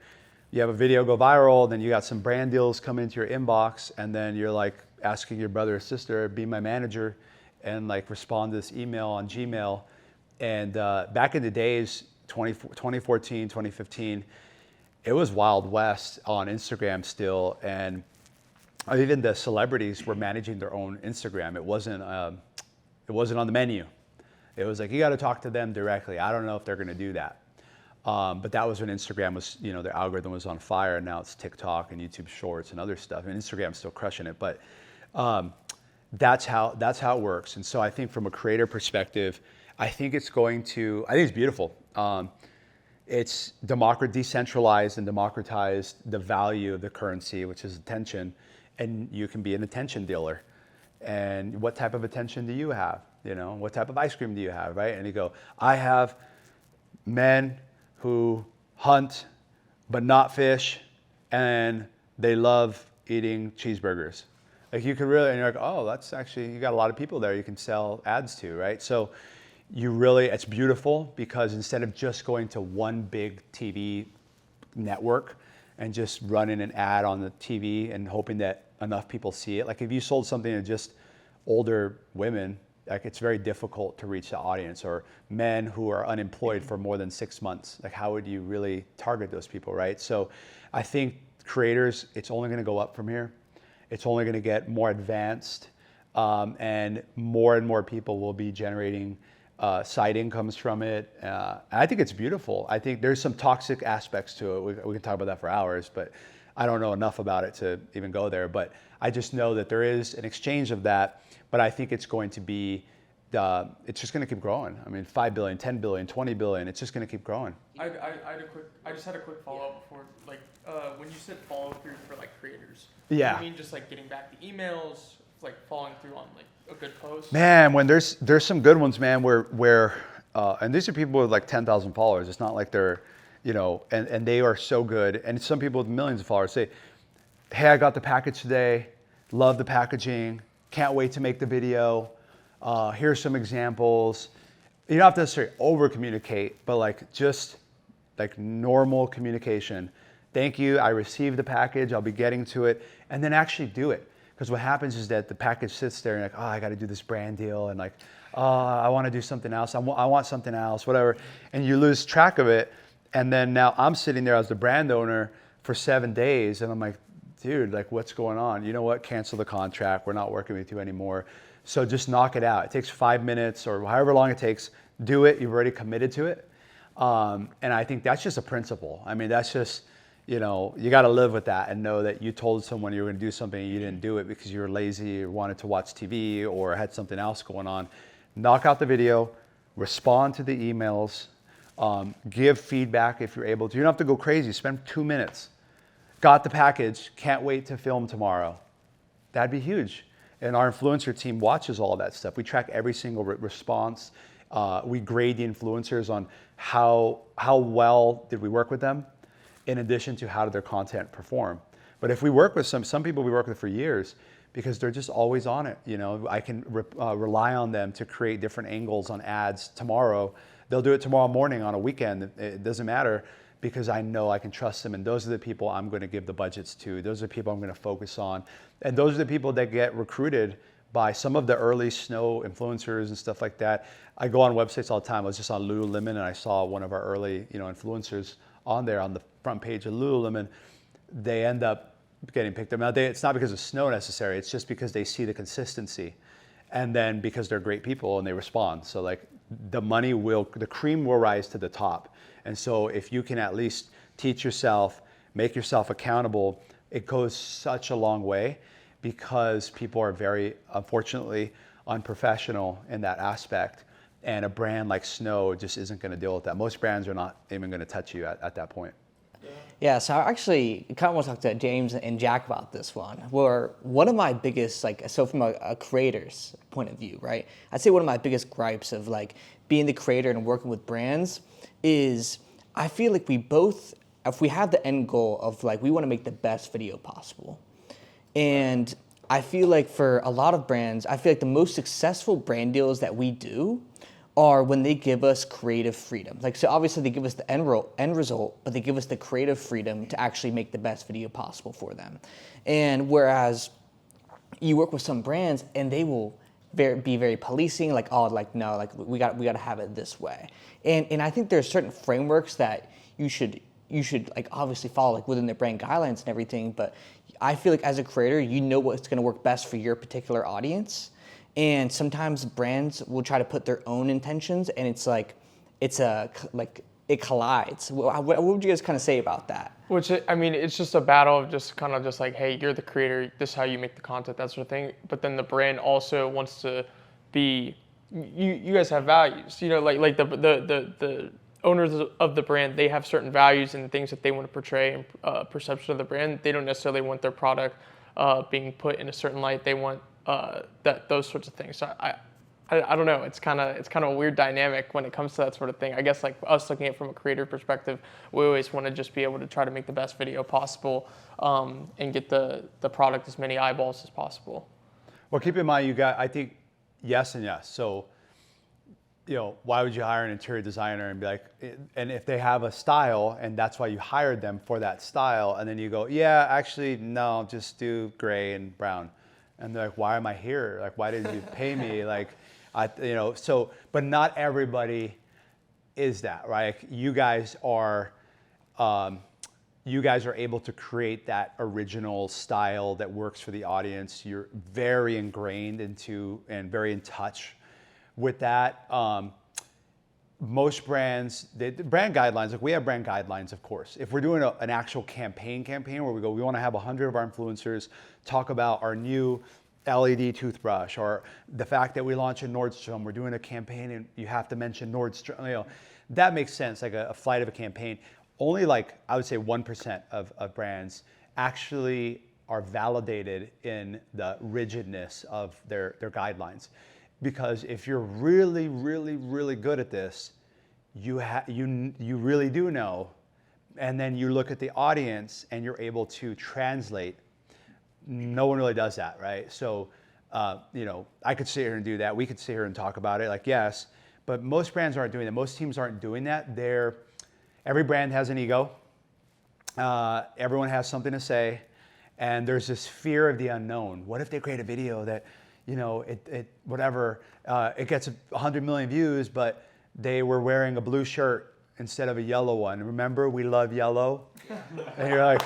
you have a video go viral, then you got some brand deals come into your inbox, and then you're like asking your brother or sister, be my manager, and like respond to this email on Gmail. And back in the days, 2014, 2015, it was Wild West on Instagram still, and even the celebrities were managing their own Instagram. It wasn't on the menu. It was like, you got to talk to them directly. I don't know if they're going to do that. But that was when Instagram was, their algorithm was on fire, and now it's TikTok and YouTube Shorts and other stuff. And Instagram's still crushing it, but that's how it works. And so I think from a creator perspective, I think it's beautiful. It's decentralized and democratized the value of the currency, which is attention, and you can be an attention dealer. And what type of attention do you have? What type of ice cream do you have, right? And you go, I have men who hunt but not fish, and they love eating cheeseburgers. Like you could really, and you're like, oh, that's actually, you got a lot of people there you can sell ads to, right? So it's beautiful, because instead of just going to one big TV network and just running an ad on the TV and hoping that enough people see it, like if you sold something to just older women, like it's very difficult to reach the audience, or men who are unemployed for more than 6 months. Like how would you really target those people, right? So I think creators, it's only going to go up from here. It's only going to get more advanced, and more people will be generating side incomes from it. I think it's beautiful. I think there's some toxic aspects to it. We can talk about that for hours, but I don't know enough about it to even go there. But I just know that there is an exchange of that. But I think it's going to be, it's just going to keep growing. I mean, 5 billion, 10 billion, 20 billion, it's just going to keep growing. I just had a quick follow-up before, like, when you said follow through for like creators. Yeah. Do you mean just like getting back the emails, like following through on like a good post? Man, when there's some good ones, man, where and these are people with like 10,000 followers. It's not like they're, and they are so good. And some people with millions of followers say, hey, I got the package today, love the packaging, can't wait to make the video. Here's some examples. You don't have to necessarily over communicate, but like just like normal communication. Thank you, I received the package, I'll be getting to it, and then actually do it. Because what happens is that the package sits there and like, oh, I got to do this brand deal, and like, oh, I want to do something else. I want something else, whatever. And you lose track of it. And then now I'm sitting there as the brand owner for 7 days, and I'm like, dude, like what's going on? You know what? Cancel the contract. We're not working with you anymore. So just knock it out. It takes 5 minutes or however long it takes. Do it. You've already committed to it. And I think that's just a principle. I mean, that's just, you got to live with that and know that you told someone you were going to do something and you didn't do it because you were lazy or wanted to watch TV or had something else going on. Knock out the video, respond to the emails, give feedback if you're able to. You don't have to go crazy. Spend 2 minutes. Got the package, can't wait to film tomorrow. That'd be huge. And our influencer team watches all of that stuff. We track every single response. We grade the influencers on how well did we work with them, in addition to how did their content perform. But if we work with some people we work with for years, because they're just always on it. I can rely on them to create different angles on ads tomorrow. They'll do it tomorrow morning on a weekend. It doesn't matter, because I know I can trust them, and those are the people I'm going to give the budgets to. Those are the people I'm going to focus on. And those are the people that get recruited by some of the early snow influencers and stuff like that. I go on websites all the time. I was just on Lululemon, and I saw one of our early influencers on there on the front page of Lululemon. They end up getting picked up. Now, it's not because of snow necessarily. It's just because they see the consistency. And then because they're great people and they respond. So like the cream will rise to the top. And so if you can at least teach yourself, make yourself accountable, it goes such a long way, because people are very, unfortunately, unprofessional in that aspect. And a brand like Snow just isn't going to deal with that. Most brands are not even going to touch you at that point. Yeah, so I actually kind of want to talk to James and Jack about this one. Where one of my biggest, so from a creator's point of view, right? I'd say one of my biggest gripes of being the creator and working with brands is I feel like we both, if we have the end goal of we want to make the best video possible. And I feel like for a lot of brands, I feel like the most successful brand deals that we do are when they give us creative freedom. Like, so obviously they give us the end result, but they give us the creative freedom to actually make the best video possible for them. And whereas you work with some brands and they will be very policing, like, oh, like, no, like we got to have it this way. And I think there's certain frameworks that you should like obviously follow, like within the brand guidelines and everything. But I feel like as a creator, you know what's going to work best for your particular audience. And sometimes brands will try to put their own intentions, and it collides. What would you guys kind of say about that? Which, I mean, it's just a battle of just kind of just like, hey, you're the creator, this is how you make the content, that sort of thing. But then the brand also wants to be, you guys have values, you know, like the owners of the brand, they have certain values and things that they want to portray and perception of the brand. They don't necessarily want their product being put in a certain light. They want those sorts of things. So I don't know. It's kind of a weird dynamic when it comes to that sort of thing. I guess like us looking at it from a creator perspective, we always want to just be able to try to make the best video possible and get the product as many eyeballs as possible. Well, keep in mind, I think yes and yes. So, you know, why would you hire an interior designer and be like, and if they have a style and that's why you hired them for that style, and then you go, yeah, actually, no, just do gray and brown. And they're like, why am I here? Like, why did you pay me? Like, but not everybody is that, right? Like, you guys are able to create that original style that works for the audience. You're very ingrained into and very in touch with that. Most brands, the brand guidelines, like we have brand guidelines, of course. If we're doing an actual campaign where we want to have 100 of our influencers talk about our new LED toothbrush, or the fact that we launch in Nordstrom, we're doing a campaign and you have to mention Nordstrom, you know, that makes sense, like a flight of a campaign. Only like, I would say 1% of brands actually are validated in the rigidness of their guidelines. Because if you're really, really, really good at this, you really do know, and then you look at the audience and you're able to translate. No one really does that, right? So, you know, I could sit here and do that. We could sit here and talk about it, like, yes, but most brands aren't doing that. Most teams aren't doing that. Every brand has an ego. Everyone has something to say, and there's this fear of the unknown. What if they create a video that, you know, it gets 100 million views, but they were wearing a blue shirt instead of a yellow one. Remember, we love yellow? And you're like,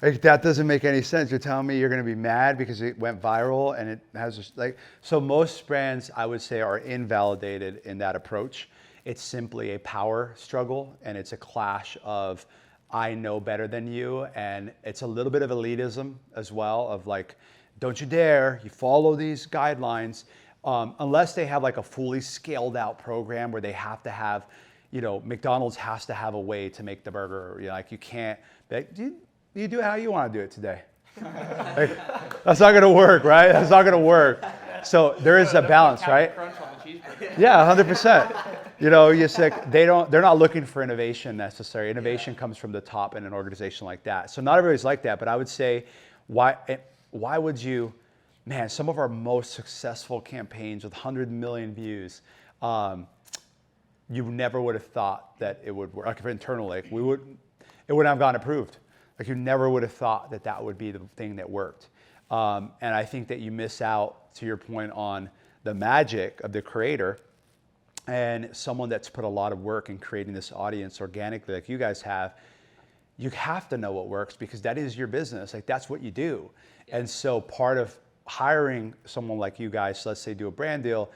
that doesn't make any sense. You're telling me you're going to be mad because it went viral and it has so most brands, I would say, are invalidated in that approach. It's simply a power struggle, and it's a clash of I know better than you, and it's a little bit of elitism as well, of like, don't you dare, you follow these guidelines, unless they have like a fully scaled out program where they have to have, you know, McDonald's has to have a way to make the burger. You know, like, you can't, you do it how you want to do it today. Like, that's not going to work, right? That's not going to work. So there is a balance, right? Yeah, 100%. You know, they're not looking for innovation necessarily. Innovation comes from the top in an organization like that. So not everybody's like that, but I would say, why would you, man, some of our most successful campaigns with 100 million views, you never would have thought that it would work. Like, if internally, it wouldn't have gotten approved. Like, you never would have thought that would be the thing that worked. And I think that you miss out, to your point, on the magic of the creator and someone that's put a lot of work in creating this audience organically, like you guys have. You have to know what works, because that is your business. Like, that's what you do. And so part of hiring someone like you guys, let's say do a brand deal,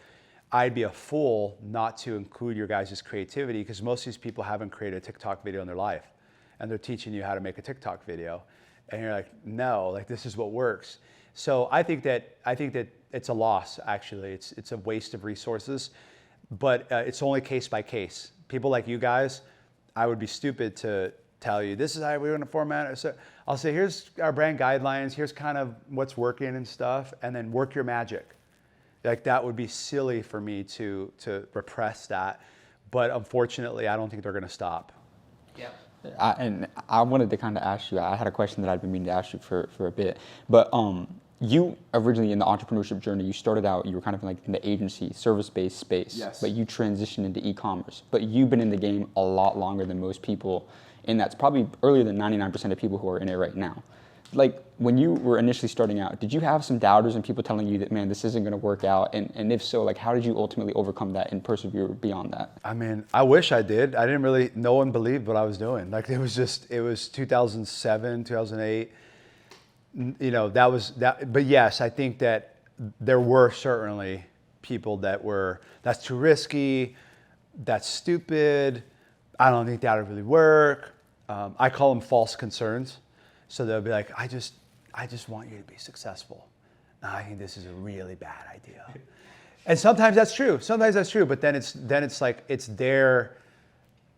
I'd be a fool not to include your guys' creativity, because most of these people haven't created a TikTok video in their life. And they're teaching you how to make a TikTok video. And you're like, no, like, this is what works. So I think that it's a loss, actually. It's a waste of resources, but it's only case by case. People like you guys, I would be stupid to tell you, this is how we're going to format it. So I'll say, here's our brand guidelines, here's kind of what's working and stuff, and then work your magic. Like, that would be silly for me to repress that. But unfortunately, I don't think they're going to stop. Yeah. And I wanted to kind of ask you, I had a question that I'd been meaning to ask you for a bit, but you originally in the entrepreneurship journey, you started out, you were kind of like in the agency, service-based space, Yes. but you transitioned into e-commerce. But you've been in the game a lot longer than most people, and that's probably earlier than 99% of people who are in it right now. Like, when you were initially starting out, did you have some doubters and people telling you that, man, this isn't going to work out? And if so, like, how did you ultimately overcome that and persevere beyond that? I mean, I wish I did. I didn't really, no one believed what I was doing. Like, it was 2007, 2008. You know, that was that. But yes, I think that there were certainly people that were, that's too risky, that's stupid, I don't think that would really work. I call them false concerns. So they'll be like, I just want you to be successful. I think this is a really bad idea. And sometimes that's true. But then it's like, it's there.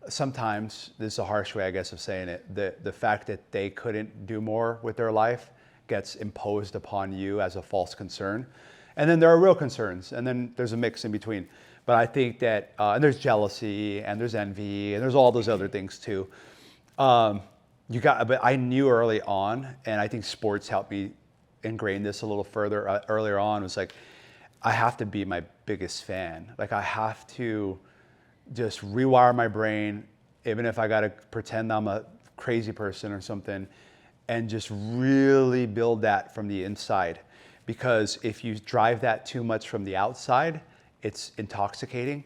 Sometimes, this is a harsh way, I guess, of saying it. The fact that they couldn't do more with their life gets imposed upon you as a false concern. And then there are real concerns. And then there's a mix in between. But I think that, and there's jealousy and there's envy and there's all those other things too. But I knew early on, and I think sports helped me ingrain this a little further earlier on, was like, I have to be my biggest fan. Like, I have to just rewire my brain, even if I got to pretend I'm a crazy person or something, and just really build that from the inside. Because if you drive that too much from the outside, it's intoxicating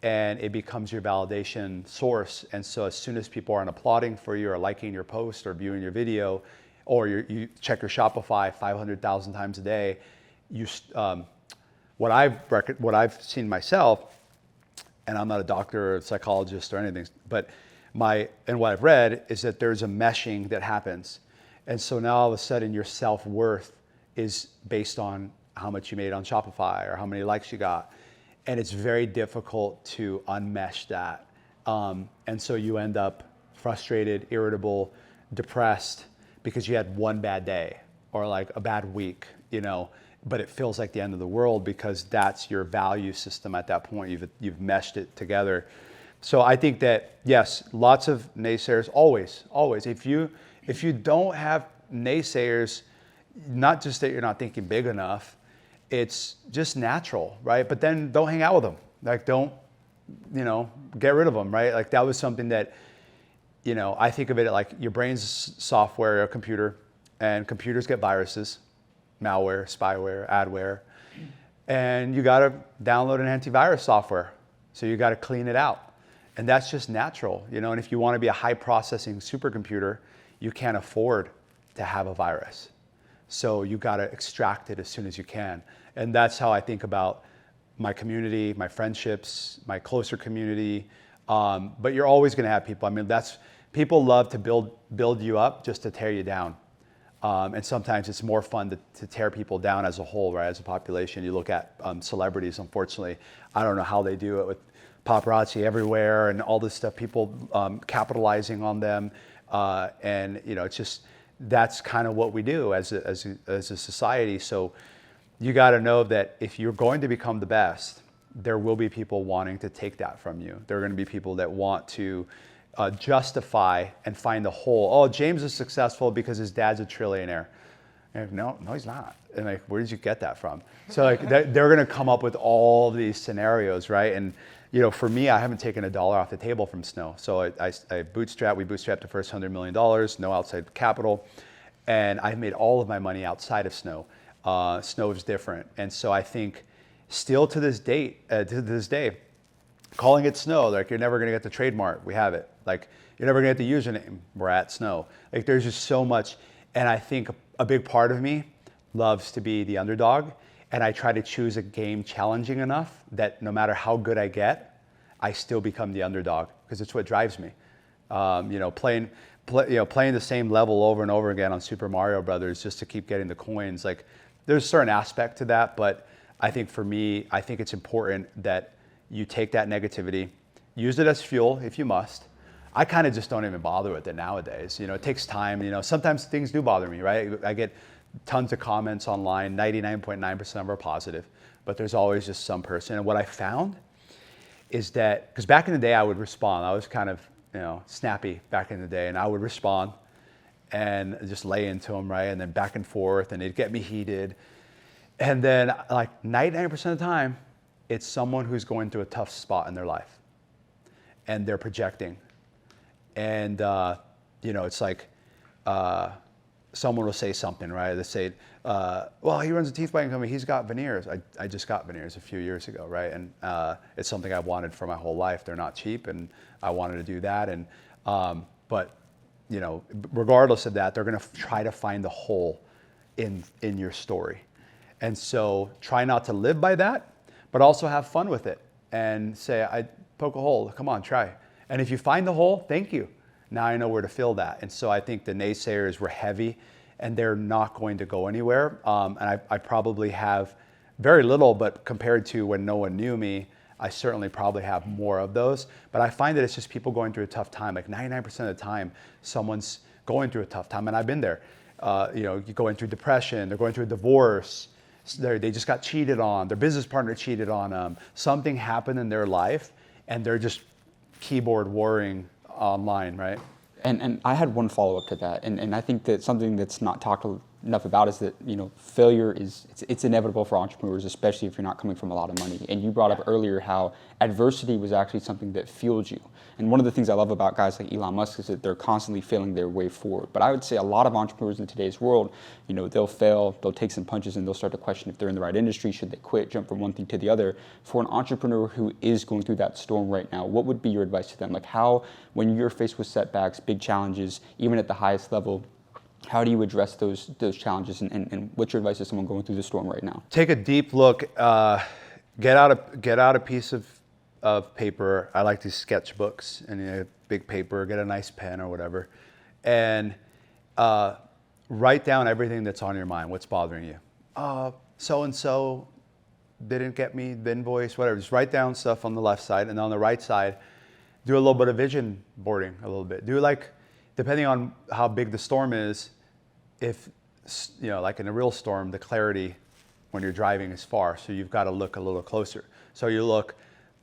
and it becomes your validation source. And so as soon as people aren't applauding for you or liking your post or viewing your video, or you check your Shopify 500,000 times a day, what I've seen myself, and I'm not a doctor or a psychologist or anything, but what I've read is that there's a meshing that happens. And so now all of a sudden your self-worth is based on how much you made on Shopify or how many likes you got. And it's very difficult to unmesh that. And so you end up frustrated, irritable, depressed because you had one bad day or like a bad week, you know, but it feels like the end of the world because that's your value system at that point. You've meshed it together. So I think that, yes, lots of naysayers, always. If you don't have naysayers, not just that you're not thinking big enough, it's just natural, right? But then don't hang out with them. Like, don't, get rid of them, right? Like, that was something that, I think of it like your brain's software, a computer, and computers get viruses, malware, spyware, adware, and you got to download an antivirus software. So you got to clean it out. And that's just natural, and if you want to be a high processing supercomputer, you can't afford to have a virus. So you got to extract it as soon as you can. And that's how I think about my community, my friendships, my closer community. But you're always going to have people. I mean, people love to build you up just to tear you down. And sometimes it's more fun to tear people down as a whole, right? As a population. You look at celebrities, unfortunately. I don't know how they do it with paparazzi everywhere and all this stuff, people capitalizing on them. And it's just, that's kind of what we do as a society. So you got to know that if you're going to become the best, there will be people wanting to take that from you. There are going to be people that want to justify and find the hole. Oh, James is successful because his dad's a trillionaire. And no, he's not. And like, where did you get that from? So like, they're going to come up with all these scenarios, right? And for me, I haven't taken $1 off the table from Snow. So we bootstrapped the first $100 million, no outside capital. And I've made all of my money outside of Snow. Snow is different. And so I think still to this day, calling it Snow, like you're never gonna get the trademark, we have it. Like you're never gonna get the username, we're at Snow. Like there's just so much. And I think a big part of me loves to be the underdog. And I try to choose a game challenging enough that no matter how good I get, I still become the underdog because it's what drives me. Playing the same level over and over again on Super Mario Brothers just to keep getting the coins. Like there's a certain aspect to that, but I think for me, I think it's important that you take that negativity, use it as fuel if you must. I kind of just don't even bother with it nowadays. It takes time. Sometimes things do bother me, right? I get tons of comments online, 99.9% of them are positive, but there's always just some person. And what I found is that, because back in the day I would respond, I was kind of snappy back in the day, and I would respond and just lay into them, right? And then back and forth, and it'd get me heated. And then like 99% of the time, it's someone who's going through a tough spot in their life and they're projecting. And, it's like someone will say something, right? They say, well, he runs a teeth whitening company, he's got veneers. I just got veneers a few years ago, right? And it's something I wanted for my whole life. They're not cheap, and I wanted to do that. And, but regardless of that, they're going to try to find the hole in your story. And so try not to live by that, but also have fun with it and say, I poke a hole, come on, try. And if you find the hole, thank you. Now I know where to fill that. And so I think the naysayers were heavy and they're not going to go anywhere. And I probably have very little, but compared to when no one knew me, I certainly probably have more of those. But I find that it's just people going through a tough time. Like 99% of the time, someone's going through a tough time, and I've been there. You're going through depression, they're going through a divorce, they just got cheated on, their business partner cheated on them, something happened in their life, and they're just keyboard warring online, right? And I had one follow-up to that, and I think that something that's not talked enough about is that failure it's inevitable for entrepreneurs, especially if you're not coming from a lot of money. And you brought up earlier how adversity was actually something that fueled you. And one of the things I love about guys like Elon Musk is that they're constantly failing their way forward. But I would say a lot of entrepreneurs in today's world, they'll fail, they'll take some punches, and they'll start to question if they're in the right industry, should they quit, jump from one thing to the other. For an entrepreneur who is going through that storm right now, what would be your advice to them? Like how, when you're faced with setbacks, big challenges, even at the highest level, how do you address those challenges, and what's your advice to someone going through the storm right now? Take a deep look, get out a piece of paper. I like these sketchbooks, and big paper, get a nice pen or whatever, and write down everything that's on your mind. What's bothering you? So-and-so didn't get me the invoice, whatever. Just write down stuff on the left side, and on the right side, do a little bit of vision boarding a little bit. Do depending on how big the storm is, if, like in a real storm, the clarity when you're driving is far, so you've got to look a little closer. So you look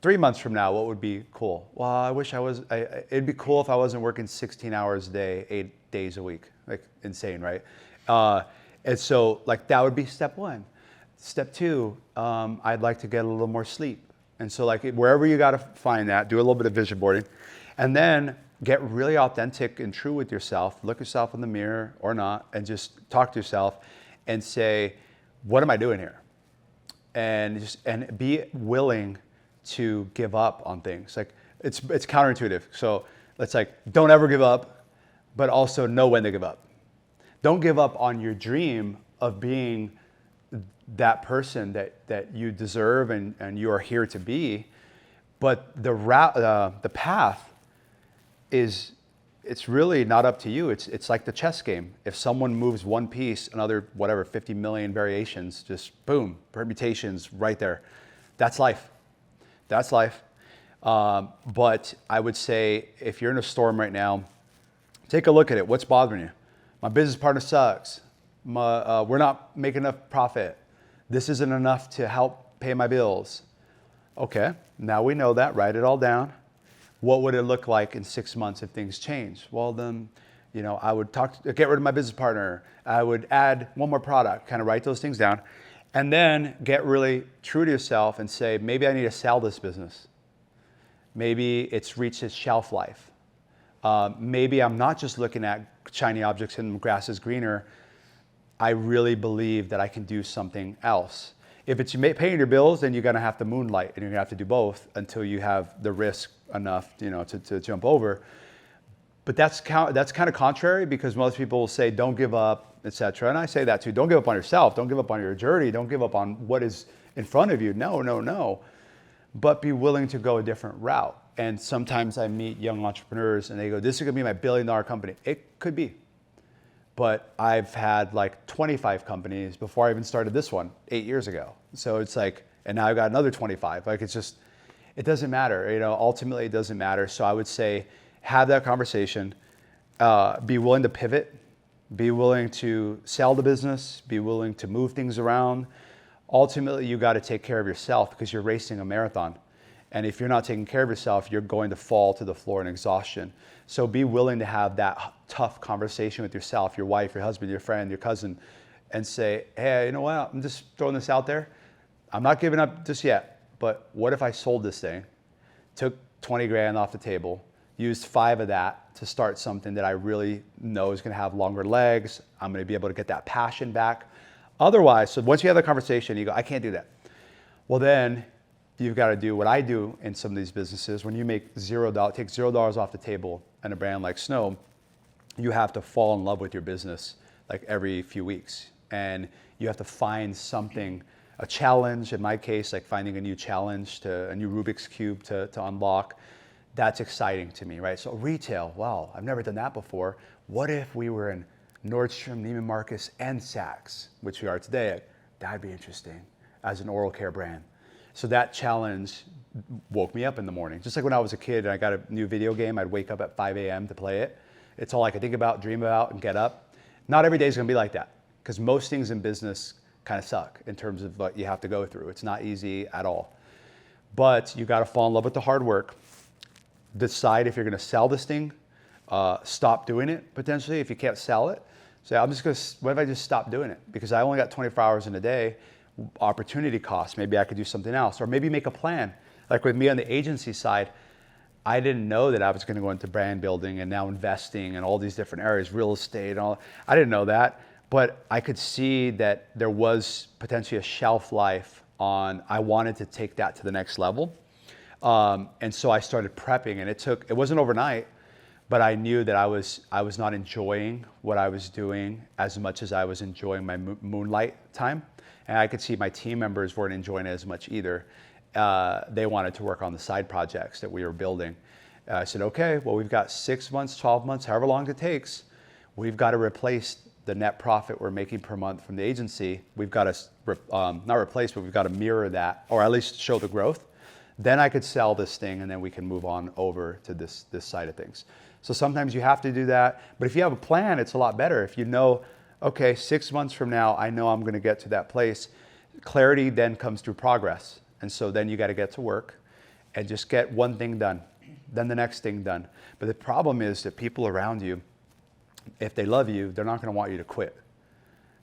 3 months from now, what would be cool? Well, I wish it'd be cool if I wasn't working 16 hours a day, 8 days a week. Like insane, right? And so that would be step one. Step two, I'd like to get a little more sleep. And so wherever you got to find that, do a little bit of vision boarding, and then get really authentic and true with yourself. Look yourself in the mirror or not, and just talk to yourself and say, what am I doing here? And be willing to give up on things. It's counterintuitive. So it's don't ever give up, but also know when to give up. Don't give up on your dream of being that person that you deserve and you are here to be. But the path it's really not up to you. It's like the chess game. If someone moves one piece, another 50 million variations, just boom, permutations right there. That's life. That's life. But I would say if you're in a storm right now, take a look at it. What's bothering you? My business partner sucks. We're not making enough profit. This isn't enough to help pay my bills. Okay, now we know that. Write it all down. What would it look like in 6 months if things change? Well, then, I would get rid of my business partner. I would add one more product, kind of write those things down. And then get really true to yourself and say, maybe I need to sell this business. Maybe it's reached its shelf life. Maybe I'm not just looking at shiny objects and grass is greener. I really believe that I can do something else. If it's paying your bills, then you're going to have to moonlight, and you're going to have to do both until you have the risk enough, to jump over. But that's kind of contrary, because most people will say, don't give up, etc. And I say that too. Don't give up on yourself. Don't give up on your journey. Don't give up on what is in front of you. No. But be willing to go a different route. And sometimes I meet young entrepreneurs and they go, this is going to be my $1 billion company. It could be. But I've had 25 companies before I even started this one 8 years ago. So it's and now I've got another 25. It doesn't matter. Ultimately it doesn't matter. So I would say, have that conversation, be willing to pivot, be willing to sell the business, be willing to move things around. Ultimately, you got to take care of yourself because you're racing a marathon. And if you're not taking care of yourself, you're going to fall to the floor in exhaustion. So be willing to have that tough conversation with yourself, your wife, your husband, your friend, your cousin, and say, hey, you know what? I'm just throwing this out there. I'm not giving up just yet, but what if I sold this thing, took 20 grand off the table, used 5 of that to start something that I really know is going to have longer legs. I'm going to be able to get that passion back. Otherwise, so once you have that conversation, you go, I can't do that. Well, then you've got to do what I do in some of these businesses. When you make $0, take $0 off the table in a brand like Snow, you have to fall in love with your business like every few weeks. And you have to find something, a challenge, in my case, like finding a new challenge, a new Rubik's Cube to unlock. That's exciting to me, right? So retail, wow, I've never done that before. What if we were in Nordstrom, Neiman Marcus, and Saks, which we are today? That'd be interesting as an oral care brand. So that challenge woke me up in the morning. Just like when I was a kid and I got a new video game, I'd wake up at 5 a.m. to play it. It's all I could think about, dream about, and get up. Not every day is gonna be like that, because most things in business kind of suck in terms of what you have to go through. It's not easy at all. But you gotta fall in love with the hard work. Decide if you're gonna sell this thing, stop doing it potentially if you can't sell it. Say, what if I just stop doing it? Because I only got 24 hours in a day, opportunity cost, maybe I could do something else, or maybe make a plan. Like with me on the agency side, I didn't know that I was gonna go into brand building and now investing in all these different areas, real estate and all. I didn't know that, but I could see that there was potentially a shelf life on, I wanted to take that to the next level. And so I started prepping, and it wasn't overnight, but I knew that I was not enjoying what I was doing as much as I was enjoying my moonlight time. And I could see my team members weren't enjoying it as much either. They wanted to work on the side projects that we were building. I said, okay, well, we've got 6 months, 12 months, however long it takes. We've got to replace the net profit we're making per month from the agency. We've got to, not replace, but we've got to mirror that, or at least show the growth. Then I could sell this thing, and then we can move on over to this side of things. So sometimes you have to do that. But if you have a plan, it's a lot better. If you know, okay, 6 months from now, I know I'm going to get to that place. Clarity then comes through progress. And so then you got to get to work and just get one thing done, then the next thing done. But the problem is that people around you, if they love you, they're not going to want you to quit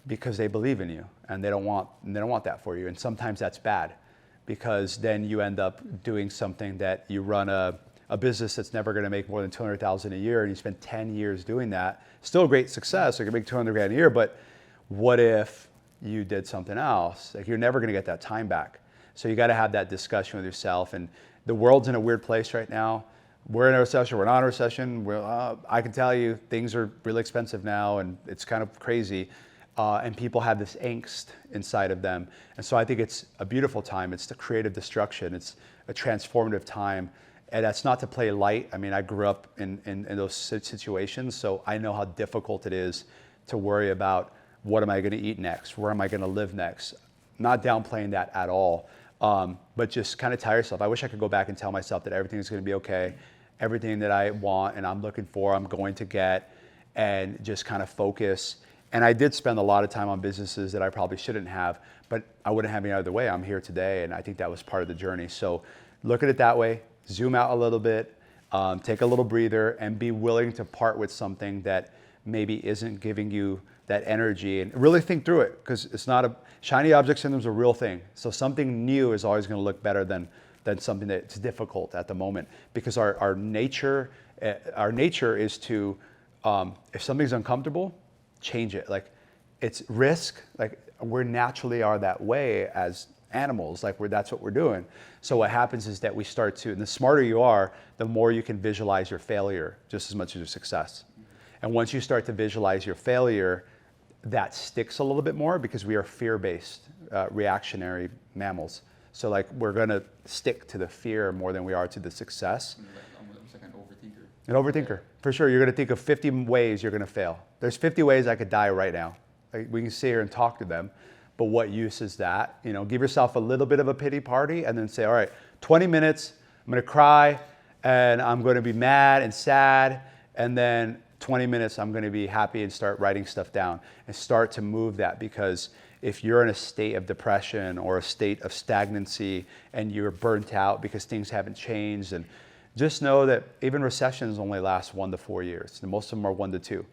because they believe in you, and they don't want that for you. And sometimes that's bad, because then you end up doing something that you run a business that's never going to make more than $200,000 a year, and you spend 10 years doing that. Still a great success, you can make 200 grand a year, but what if you did something else? Like, you're never going to get that time back. So you got to have that discussion with yourself. And the world's in a weird place right now. We're in a recession, we're not in a recession. I can tell you things are really expensive now, and it's kind of crazy. And people have this angst inside of them. And so I think it's a beautiful time. It's the creative destruction. It's a transformative time. And that's not to play light. I mean, I grew up in those situations, so I know how difficult it is to worry about what am I going to eat next? Where am I going to live next? Not downplaying that at all, but just kind of tell yourself. I wish I could go back and tell myself that everything is going to be okay. Everything that I want and I'm looking for, I'm going to get, and just kind of focus. And I did spend a lot of time on businesses that I probably shouldn't have, but I wouldn't have any other way. I'm here today, and I think that was part of the journey. So look at it that way. Zoom out a little bit, take a little breather, and be willing to part with something that maybe isn't giving you that energy, and really think through it, because it's not a shiny object syndrome is a real thing. So something new is always going to look better than something that's difficult at the moment, because our nature is to, if something's uncomfortable, change it. Like, it's risk. Like, we naturally are that way as animals. Like, that's what we're doing. So what happens is that we start to, and the smarter you are, the more you can visualize your failure just as much as your success. And once you start to visualize your failure, that sticks a little bit more, because we are fear-based, reactionary mammals. So like, we're gonna stick to the fear more than we are to the success. Almost like an overthinker. An overthinker, for sure. You're gonna think of 50 ways you're gonna fail. There's 50 ways I could die right now. Like, we can sit here and talk to them, but what use is that? You know, give yourself a little bit of a pity party, and then say, all right, 20 minutes, I'm gonna cry, and I'm gonna be mad and sad, and then 20 minutes, I'm going to be happy and start writing stuff down and start to move that. Because if you're in a state of depression or a state of stagnancy and you're burnt out because things haven't changed, and just know that even recessions only last 1 to 4 years. And most of them are 1 to 2.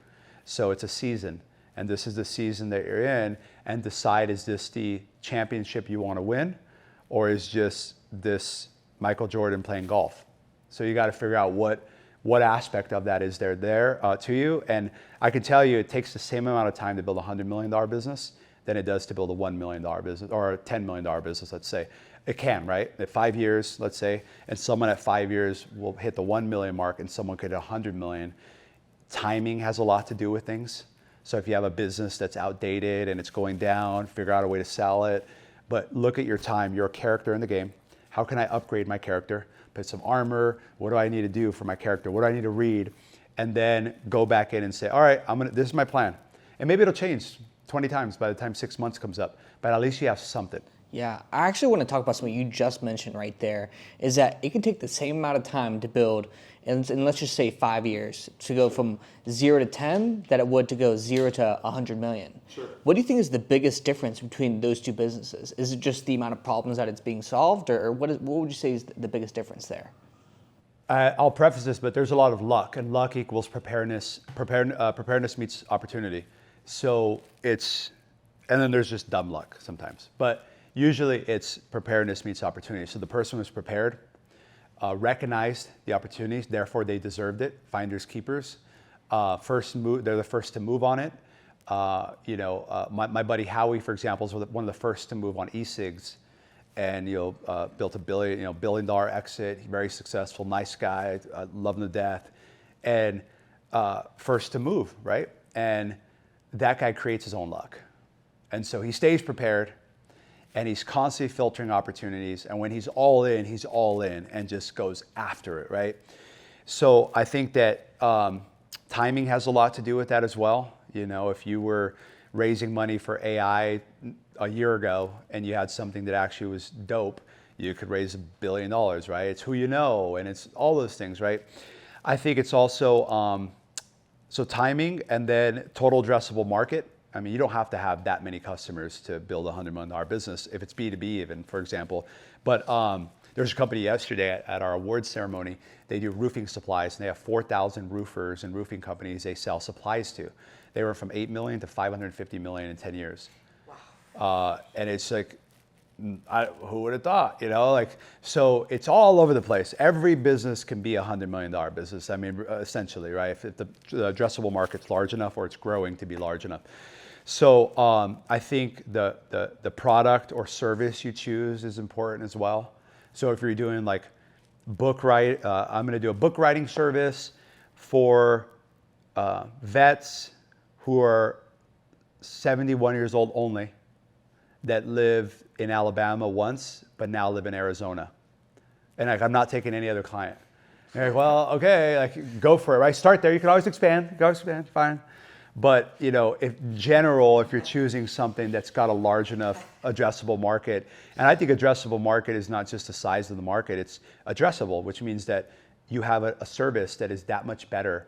So it's a season. And this is the season that you're in, and decide, is this the championship you want to win, or is just this Michael Jordan playing golf? So you got to figure out what aspect of that is there to you. And I can tell you it takes the same amount of time to build a $100 million business than it does to build a $1 million business or a $10 million business, let's say. It can, right? At 5 years, let's say, and someone at 5 years will hit the 1 million mark and someone could hit 100 million. Timing has a lot to do with things. So if you have a business that's outdated and it's going down, figure out a way to sell it. But look at your time. You're a character in the game. How can I upgrade my character? Put some armor. What do I need to do for my character? What do I need to read? And then go back in and say, all right, this is my plan. And maybe it'll change 20 times by the time 6 months comes up. But at least you have something. Yeah, I actually want to talk about something you just mentioned right there, is that it can take the same amount of time to build, and let's just say 5 years, to go from 0 to 10 that it would to go 0 to 100 million. Sure. What do you think is the biggest difference between those two businesses? Is it just the amount of problems that it's being solved, or what would you say is the biggest difference there? I'll preface this, but there's a lot of luck, and luck equals preparedness. Preparedness meets opportunity. So and then there's just dumb luck sometimes. But usually it's preparedness meets opportunity. So the person who's prepared recognized the opportunities, therefore they deserved it. Finders keepers. They're the first to move on it. My buddy Howie, for example, is one of the first to move on e-cigs, and built a $1 billion exit. Very successful, nice guy, love him to death, and first to move, right? And that guy creates his own luck, and so he stays prepared. And he's constantly filtering opportunities. And when he's all in and just goes after it, right? So I think that timing has a lot to do with that as well. If you were raising money for AI a year ago and you had something that actually was dope, you could raise $1 billion, right? It's who you know, and it's all those things, right? I think it's also, so timing, and then total addressable market. I mean, you don't have to have that many customers to build a $100 million business, if it's B2B even, for example. But there's a company yesterday at our awards ceremony. They do roofing supplies, and they have 4,000 roofers and roofing companies they sell supplies to. They went from 8 million to 550 million in 10 years. Wow. And it's like, who would have thought, so it's all over the place. Every business can be a $100 million business. I mean, essentially, right? If the addressable market's large enough or it's growing to be large enough. So I think the product or service you choose is important as well. So if you're doing like book write, I'm going to do a book writing service for vets who are 71 years old only, that live in Alabama once, but now live in Arizona. And I'm not taking any other client. And you're like, well, okay, go for it, right? Start there. You can always expand. Fine. But if you're choosing something that's got a large enough addressable market, and I think addressable market is not just the size of the market, it's addressable, which means that you have a service that is that much better.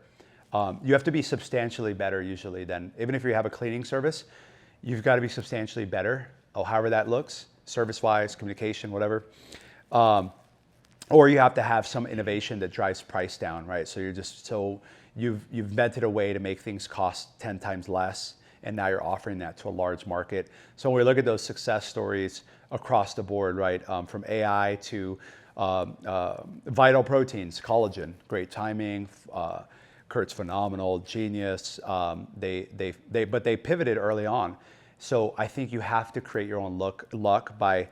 You have to be substantially better usually than, even if you have a cleaning service, you've got to be substantially better, however that looks, service-wise, communication, whatever. Or you have to have some innovation that drives price down, right? So you've invented a way to make things cost 10 times less, and now you're offering that to a large market. So when we look at those success stories across the board, right, from AI to vital proteins, collagen, great timing, Kurt's phenomenal, genius. But they pivoted early on. So I think you have to create your own luck by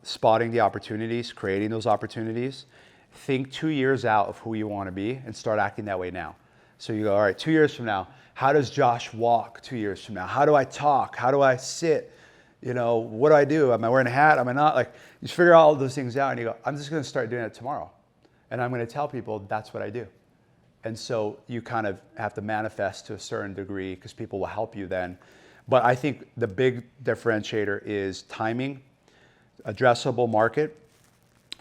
spotting the opportunities, creating those opportunities. Think 2 years out of who you want to be and start acting that way now. So you go, all right, 2 years from now, how does Josh walk 2 years from now? How do I talk? How do I sit? What do I do? Am I wearing a hat? Am I not? You figure all those things out and you go, I'm just going to start doing it tomorrow. And I'm going to tell people that's what I do. And so you kind of have to manifest to a certain degree because people will help you then. But I think the big differentiator is timing, addressable market,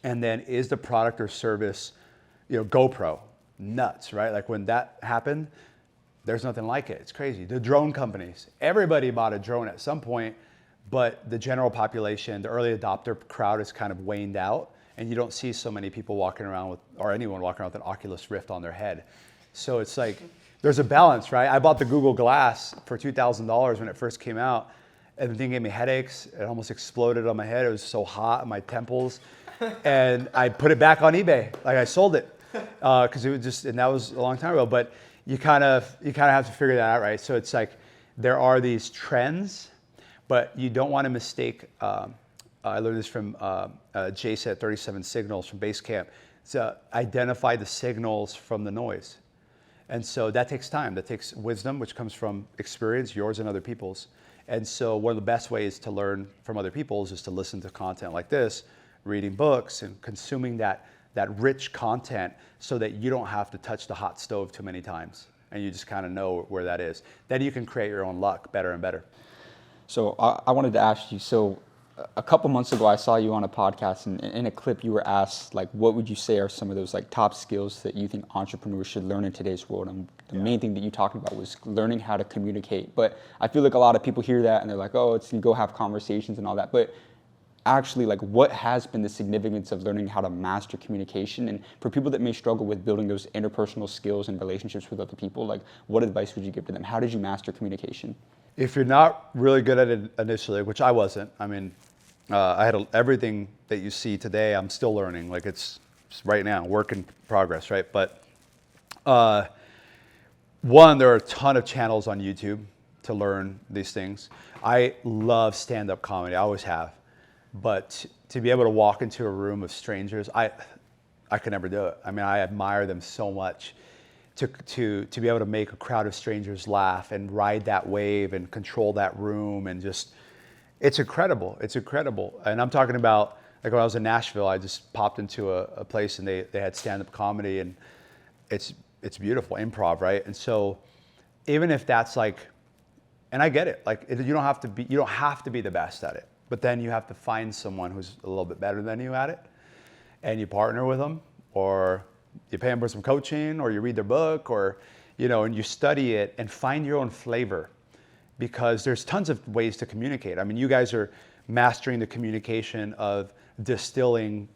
and then is the product or service, GoPro. nuts, right? Like when that happened, there's nothing like it. It's crazy. The drone companies, everybody bought a drone at some point, but the general population, the early adopter crowd is kind of waned out, and you don't see so many people walking around with, or anyone walking around with an Oculus Rift on their head. So it's like, there's a balance, right? I bought the Google Glass for $2,000 when it first came out, and the thing gave me headaches. It almost exploded on my head. It was so hot in my temples. And I put it back on eBay. Like I sold it, because it was just, and that was a long time ago, but you kind of have to figure that out, right? So it's like, there are these trends, but you don't want to mistake, I learned this from Jason at 37 Signals from Basecamp, to identify the signals from the noise. And so that takes time, that takes wisdom, which comes from experience, yours and other people's. And so one of the best ways to learn from other people's is to listen to content like this, reading books and consuming that rich content so that you don't have to touch the hot stove too many times. And you just kind of know where that is. Then you can create your own luck better and better. So I wanted to ask you, so a couple months ago I saw you on a podcast, and in a clip you were asked, like, what would you say are some of those like top skills that you think entrepreneurs should learn in today's world? And the main thing that you talked about was learning how to communicate. But I feel like a lot of people hear that and they're like, oh, it's you go have conversations and all that. But actually, like, what has been the significance of learning how to master communication? And for people that may struggle with building those interpersonal skills and relationships with other people, like, what advice would you give to them? How did you master communication? If you're not really good at it initially, which I wasn't, I mean, I had everything that you see today, I'm still learning. Like it's right now, work in progress, right? But one, there are a ton of channels on YouTube to learn these things. I love stand-up comedy, I always have. But to be able to walk into a room of strangers, I could never do it. I mean, I admire them so much. To be able to make a crowd of strangers laugh and ride that wave and control that room and just, it's incredible. It's incredible. And I'm talking about, like when I was in Nashville, I just popped into a place and they had stand-up comedy, and it's beautiful, improv, right? And so even if that's like, and I get it, like you don't have to be the best at it, but then you have to find someone who's a little bit better than you at it, and you partner with them, or you pay them for some coaching, or you read their book, or, and you study it and find your own flavor, because there's tons of ways to communicate. I mean, you guys are mastering the communication of distilling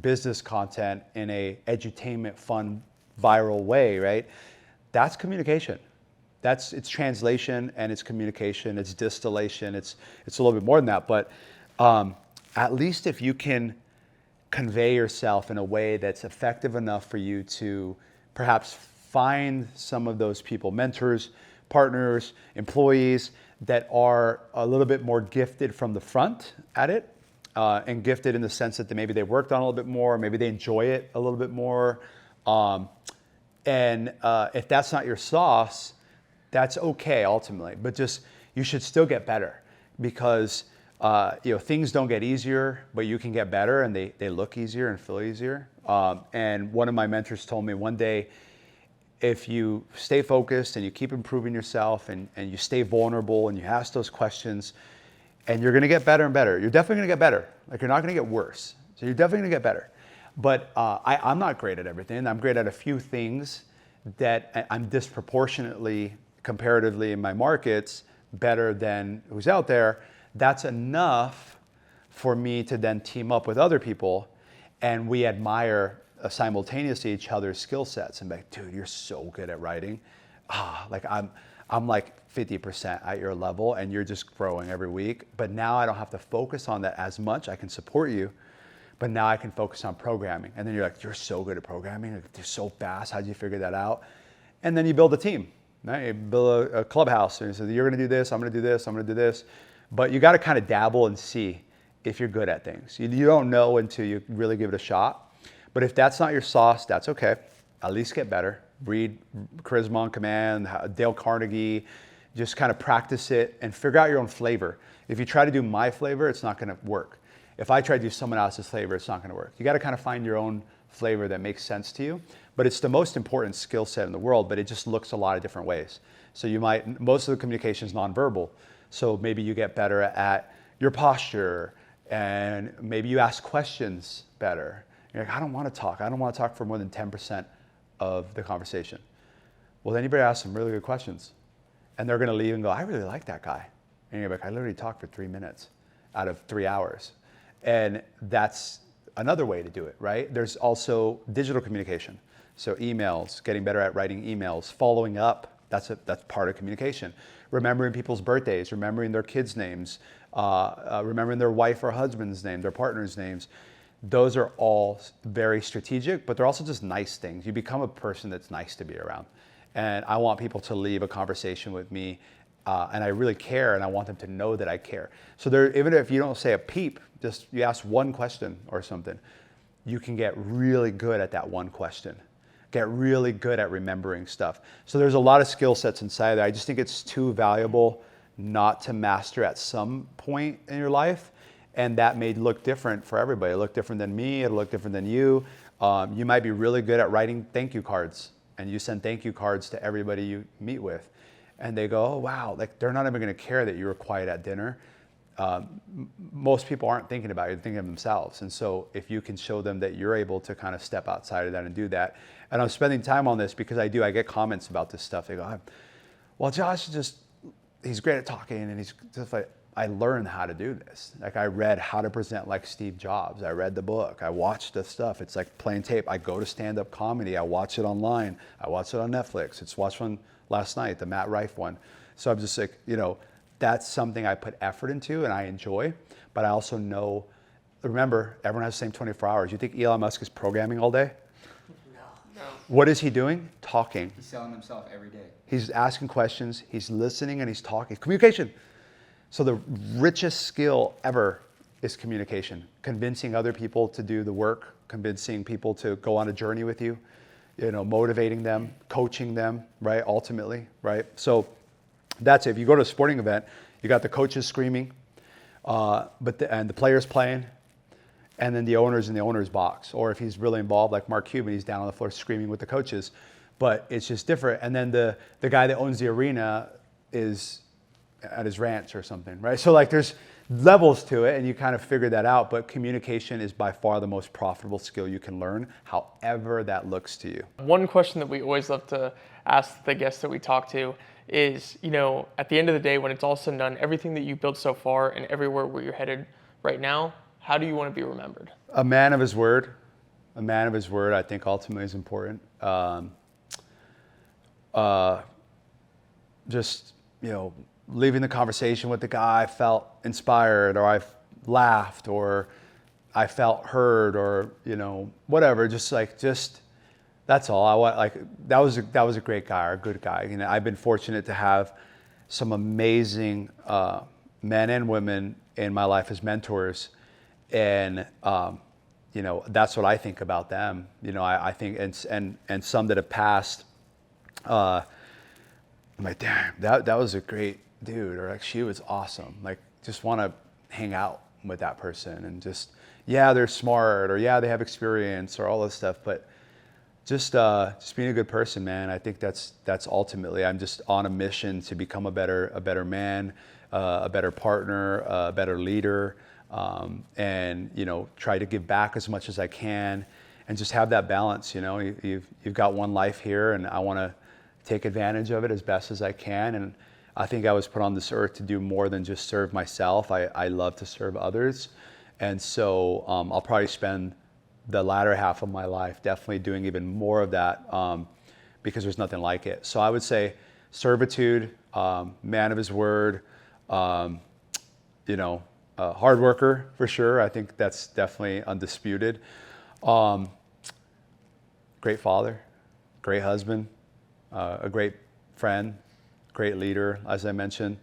business content in a edutainment, fun, viral way, right? That's communication. It's translation, and it's communication, it's distillation, it's a little bit more than that, but at least if you can convey yourself in a way that's effective enough for you to perhaps find some of those people, mentors, partners, employees that are a little bit more gifted from the front at it, and gifted in the sense that maybe they worked on a little bit more, maybe they enjoy it a little bit more. And if that's not your sauce, that's okay ultimately, but just, you should still get better, because things don't get easier, but you can get better, and they look easier and feel easier. And one of my mentors told me one day, if you stay focused and you keep improving yourself, and you stay vulnerable and you ask those questions, and you're gonna get better and better. You're definitely gonna get better. Like, you're not gonna get worse. So you're definitely gonna get better. But I'm not great at everything. I'm great at a few things that I'm disproportionately, comparatively in my markets, better than who's out there. That's enough for me to then team up with other people, and we admire simultaneously each other's skill sets, and be like, dude, you're so good at writing. Like I'm like 50% at your level, and you're just growing every week. But now I don't have to focus on that as much. I can support you, but now I can focus on programming. And then you're like, you're so good at programming. Like, you're so fast. How'd you figure that out? And then you build a team. Right? You build a clubhouse, and you say, you're going to do this. I'm going to do this. I'm going to do this. But you got to kind of dabble and see if you're good at things. You don't know until you really give it a shot. But if that's not your sauce, that's okay. At least get better. Read Charisma on Command, Dale Carnegie. Just kind of practice it and figure out your own flavor. If you try to do my flavor, it's not going to work. If I try to do someone else's flavor, it's not going to work. You got to kind of find your own flavor that makes sense to you. But it's the most important skill set in the world, but it just looks a lot of different ways. So most of the communication is nonverbal. So maybe you get better at your posture, and maybe you ask questions better. You're like, I don't want to talk. I don't want to talk for more than 10% of the conversation. Well, then you better ask some really good questions. And they're going to leave and go, I really like that guy. And you're like, I literally talked for 3 minutes out of 3 hours. And that's another way to do it, right? There's also digital communication. So emails, getting better at writing emails, following up, that's part of communication. Remembering people's birthdays, remembering their kids' names, remembering their wife or husband's name, their partner's names. Those are all very strategic, but they're also just nice things. You become a person that's nice to be around. And I want people to leave a conversation with me, and I really care, and I want them to know that I care. So even if you don't say a peep, just you ask one question or something, you can get really good at that one question. Get really good at remembering stuff. So there's a lot of skill sets inside there. I just think it's too valuable not to master at some point in your life. And that may look different for everybody. It'll look different than me. It'll look different than you. You might be really good at writing thank you cards, and you send thank you cards to everybody you meet with. And they go, oh, wow, like they're not even going to care that you were quiet at dinner. Most people aren't thinking about it, they're thinking of themselves. And so if you can show them that you're able to kind of step outside of that and do that. And I'm spending time on this because I get comments about this stuff. They go, well, Josh he's great at talking, and he's just like, I learned how to do this. Like I read How to Present Like Steve Jobs. I read the book. I watched the stuff. It's like playing tape. I go to stand-up comedy. I watch it online. I watch it on Netflix. It's watched one last night, the Matt Rife one. So I'm just like, that's something I put effort into and I enjoy. But I also know, remember, everyone has the same 24 hours. You think Elon Musk is programming all day? No. What is he doing? Talking. He's selling himself every day. He's asking questions. He's listening and he's talking. Communication. So the richest skill ever is communication. Convincing other people to do the work, convincing people to go on a journey with you, motivating them, coaching them, right? Ultimately, right? So that's it. If you go to a sporting event, you got the coaches screaming, and the players playing, and then the owner's in the owner's box. Or if he's really involved, like Mark Cuban, he's down on the floor screaming with the coaches. But it's just different. And then the guy that owns the arena is at his ranch or something, right? So like there's levels to it, and you kind of figure that out. But communication is by far the most profitable skill you can learn, however that looks to you. One question that we always love to ask the guests that we talk to is, at the end of the day, when it's all said and done, everything that you've built so far and everywhere where you're headed right now, how do you want to be remembered? A man of his word. A man of his word, I think, ultimately is important. Leaving the conversation with the guy, I felt inspired, or I laughed, or I felt heard, or whatever. Just that's all. I want that was a great guy or a good guy. I've been fortunate to have some amazing men and women in my life as mentors, and that's what I think about them. I think and some that have passed. I'm like, damn, that was a great dude, or like she was awesome. Like, just want to hang out with that person and just, they're smart, or they have experience, or all this stuff, but just being a good person, man. I think that's ultimately, I'm just on a mission to become a better man, a better partner, a better leader, and try to give back as much as I can, and just have that balance. You've got one life here, and I want to take advantage of it as best as I can. And I think I was put on this earth to do more than just serve myself. I love to serve others. And so I'll probably spend the latter half of my life definitely doing even more of that, because there's nothing like it. So I would say servitude, man of his word, hard worker for sure. I think that's definitely undisputed. Great father, great husband, a great friend, great leader, as I mentioned.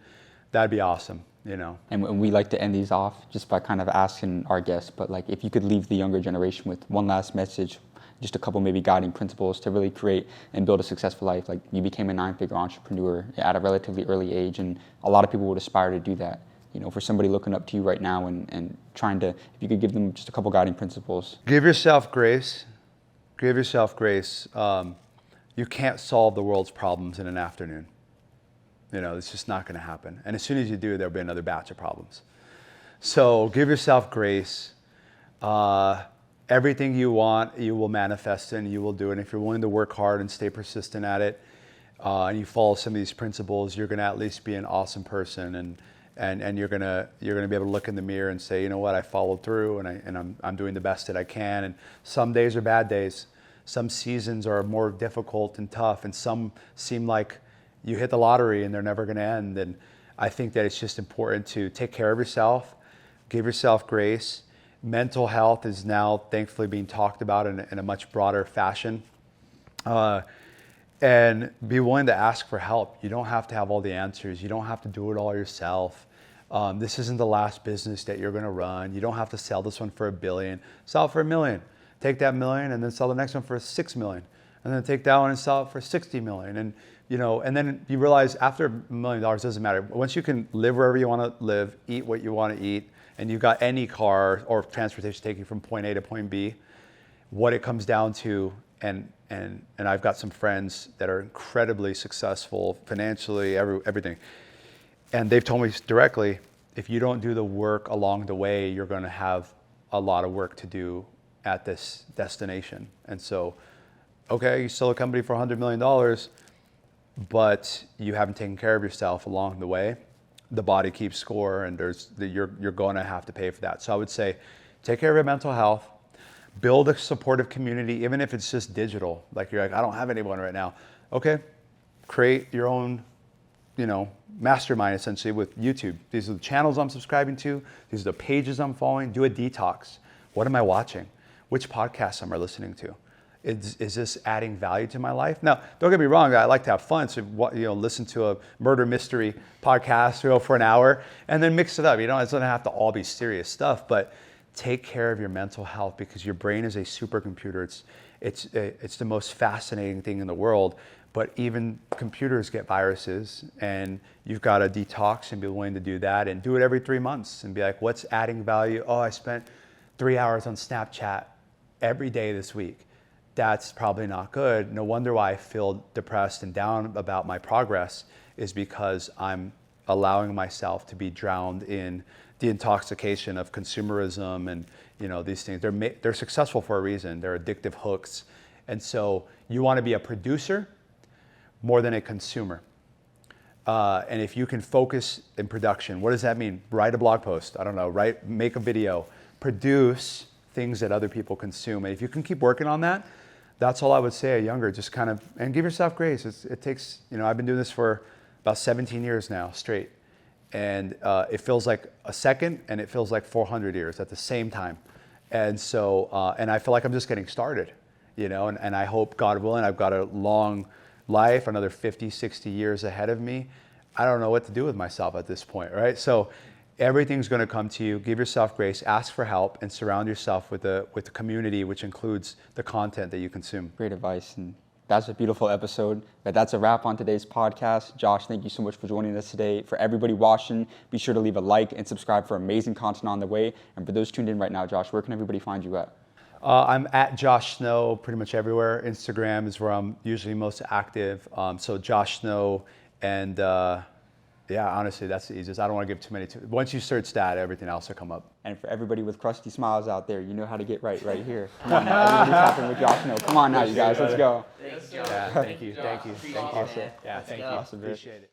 That'd be awesome, And we like to end these off just by kind of asking our guests, but like if you could leave the younger generation with one last message, just a couple maybe guiding principles to really create and build a successful life. Like you became a 9-figure entrepreneur at a relatively early age, and a lot of people would aspire to do that. For somebody looking up to you right now and trying to, if you could give them just a couple guiding principles. Give yourself grace. Give yourself grace. You can't solve the world's problems in an afternoon. It's just not going to happen. And as soon as you do, there'll be another batch of problems. So give yourself grace. everything you want, you will manifest and you will do it. If you're willing to work hard and stay persistent at it, and you follow some of these principles, you're going to at least be an awesome person, and you're gonna be able to look in the mirror and say, you know what, I followed through, and I'm doing the best that I can. And some days are bad days. Some seasons are more difficult and tough, and some seem like you hit the lottery and they're never going to end. And I think that it's just important to take care of yourself, give yourself grace. Mental health is now thankfully being talked about in a much broader fashion. And be willing to ask for help. You don't have to have all the answers. You don't have to do it all yourself. This isn't the last business that you're going to run. You don't have to sell this one for $1 billion. Sell it for $1 million. Take that $1 million and then sell the next one for $6 million. And then take that one and sell it for $60 million. And and then you realize after $1 million, it doesn't matter. Once you can live wherever you want to live, eat what you want to eat, and you've got any car or transportation taking from point A to point B, what it comes down to, and I've got some friends that are incredibly successful financially, everything. And they've told me directly, if you don't do the work along the way, you're going to have a lot of work to do at this destination. And so, okay, you sell a company for $100 million, but you haven't taken care of yourself along the way. The body keeps score, and you're going to have to pay for that. So I would say, take care of your mental health. Build a supportive community, even if it's just digital. Like you're like, I don't have anyone right now. Okay, create your own, mastermind essentially with YouTube. These are the channels I'm subscribing to. These are the pages I'm following. Do a detox. What am I watching? Which podcasts am I listening to? Is this adding value to my life? Now, don't get me wrong. I like to have fun. So, listen to a murder mystery podcast, for an hour, and then mix it up. It doesn't have to all be serious stuff, but take care of your mental health, because your brain is a supercomputer. It's the most fascinating thing in the world. But even computers get viruses, and you've got to detox and be willing to do that, and do it every 3 months and be like, what's adding value? Oh, I spent 3 hours on Snapchat every day this week. That's probably not good. No wonder why I feel depressed and down about my progress, is because I'm allowing myself to be drowned in the intoxication of consumerism and these things. They're successful for a reason. They're addictive hooks. And so you want to be a producer more than a consumer. And if you can focus in production, what does that mean? Write a blog post. I don't know. Make a video. Produce things that other people consume. And if you can keep working on that, that's all I would say. Younger, just and give yourself grace. It takes, I've been doing this for about 17 years now straight. And it feels like a second, and it feels like 400 years at the same time. And so, and I feel like I'm just getting started, and I hope, God willing, I've got a long life, another 50, 60 years ahead of me. I don't know what to do with myself at this point, right? So everything's going to come to you. Give yourself grace, ask for help, and surround yourself with a community, which includes the content that you consume. Great advice. And that's a beautiful episode. But that's a wrap on today's podcast. Josh, thank you so much for joining us today. For everybody watching, be sure to leave a like and subscribe for amazing content on the way. And for those tuned in right now, Josh, where can everybody find you at? I'm at Josh Snow pretty much everywhere. Instagram is where I'm usually most active. So Josh Snow, and honestly, that's the easiest. I don't want to give too many. Once you search that, everything else will come up. And for everybody with crusty smiles out there, you know how to get right here. Come on now, everybody's tapping with Josh Snow. Come on now, you guys, let's go. Thank you. Thank you. Awesome. Yeah, thank you. Awesome, Appreciate it.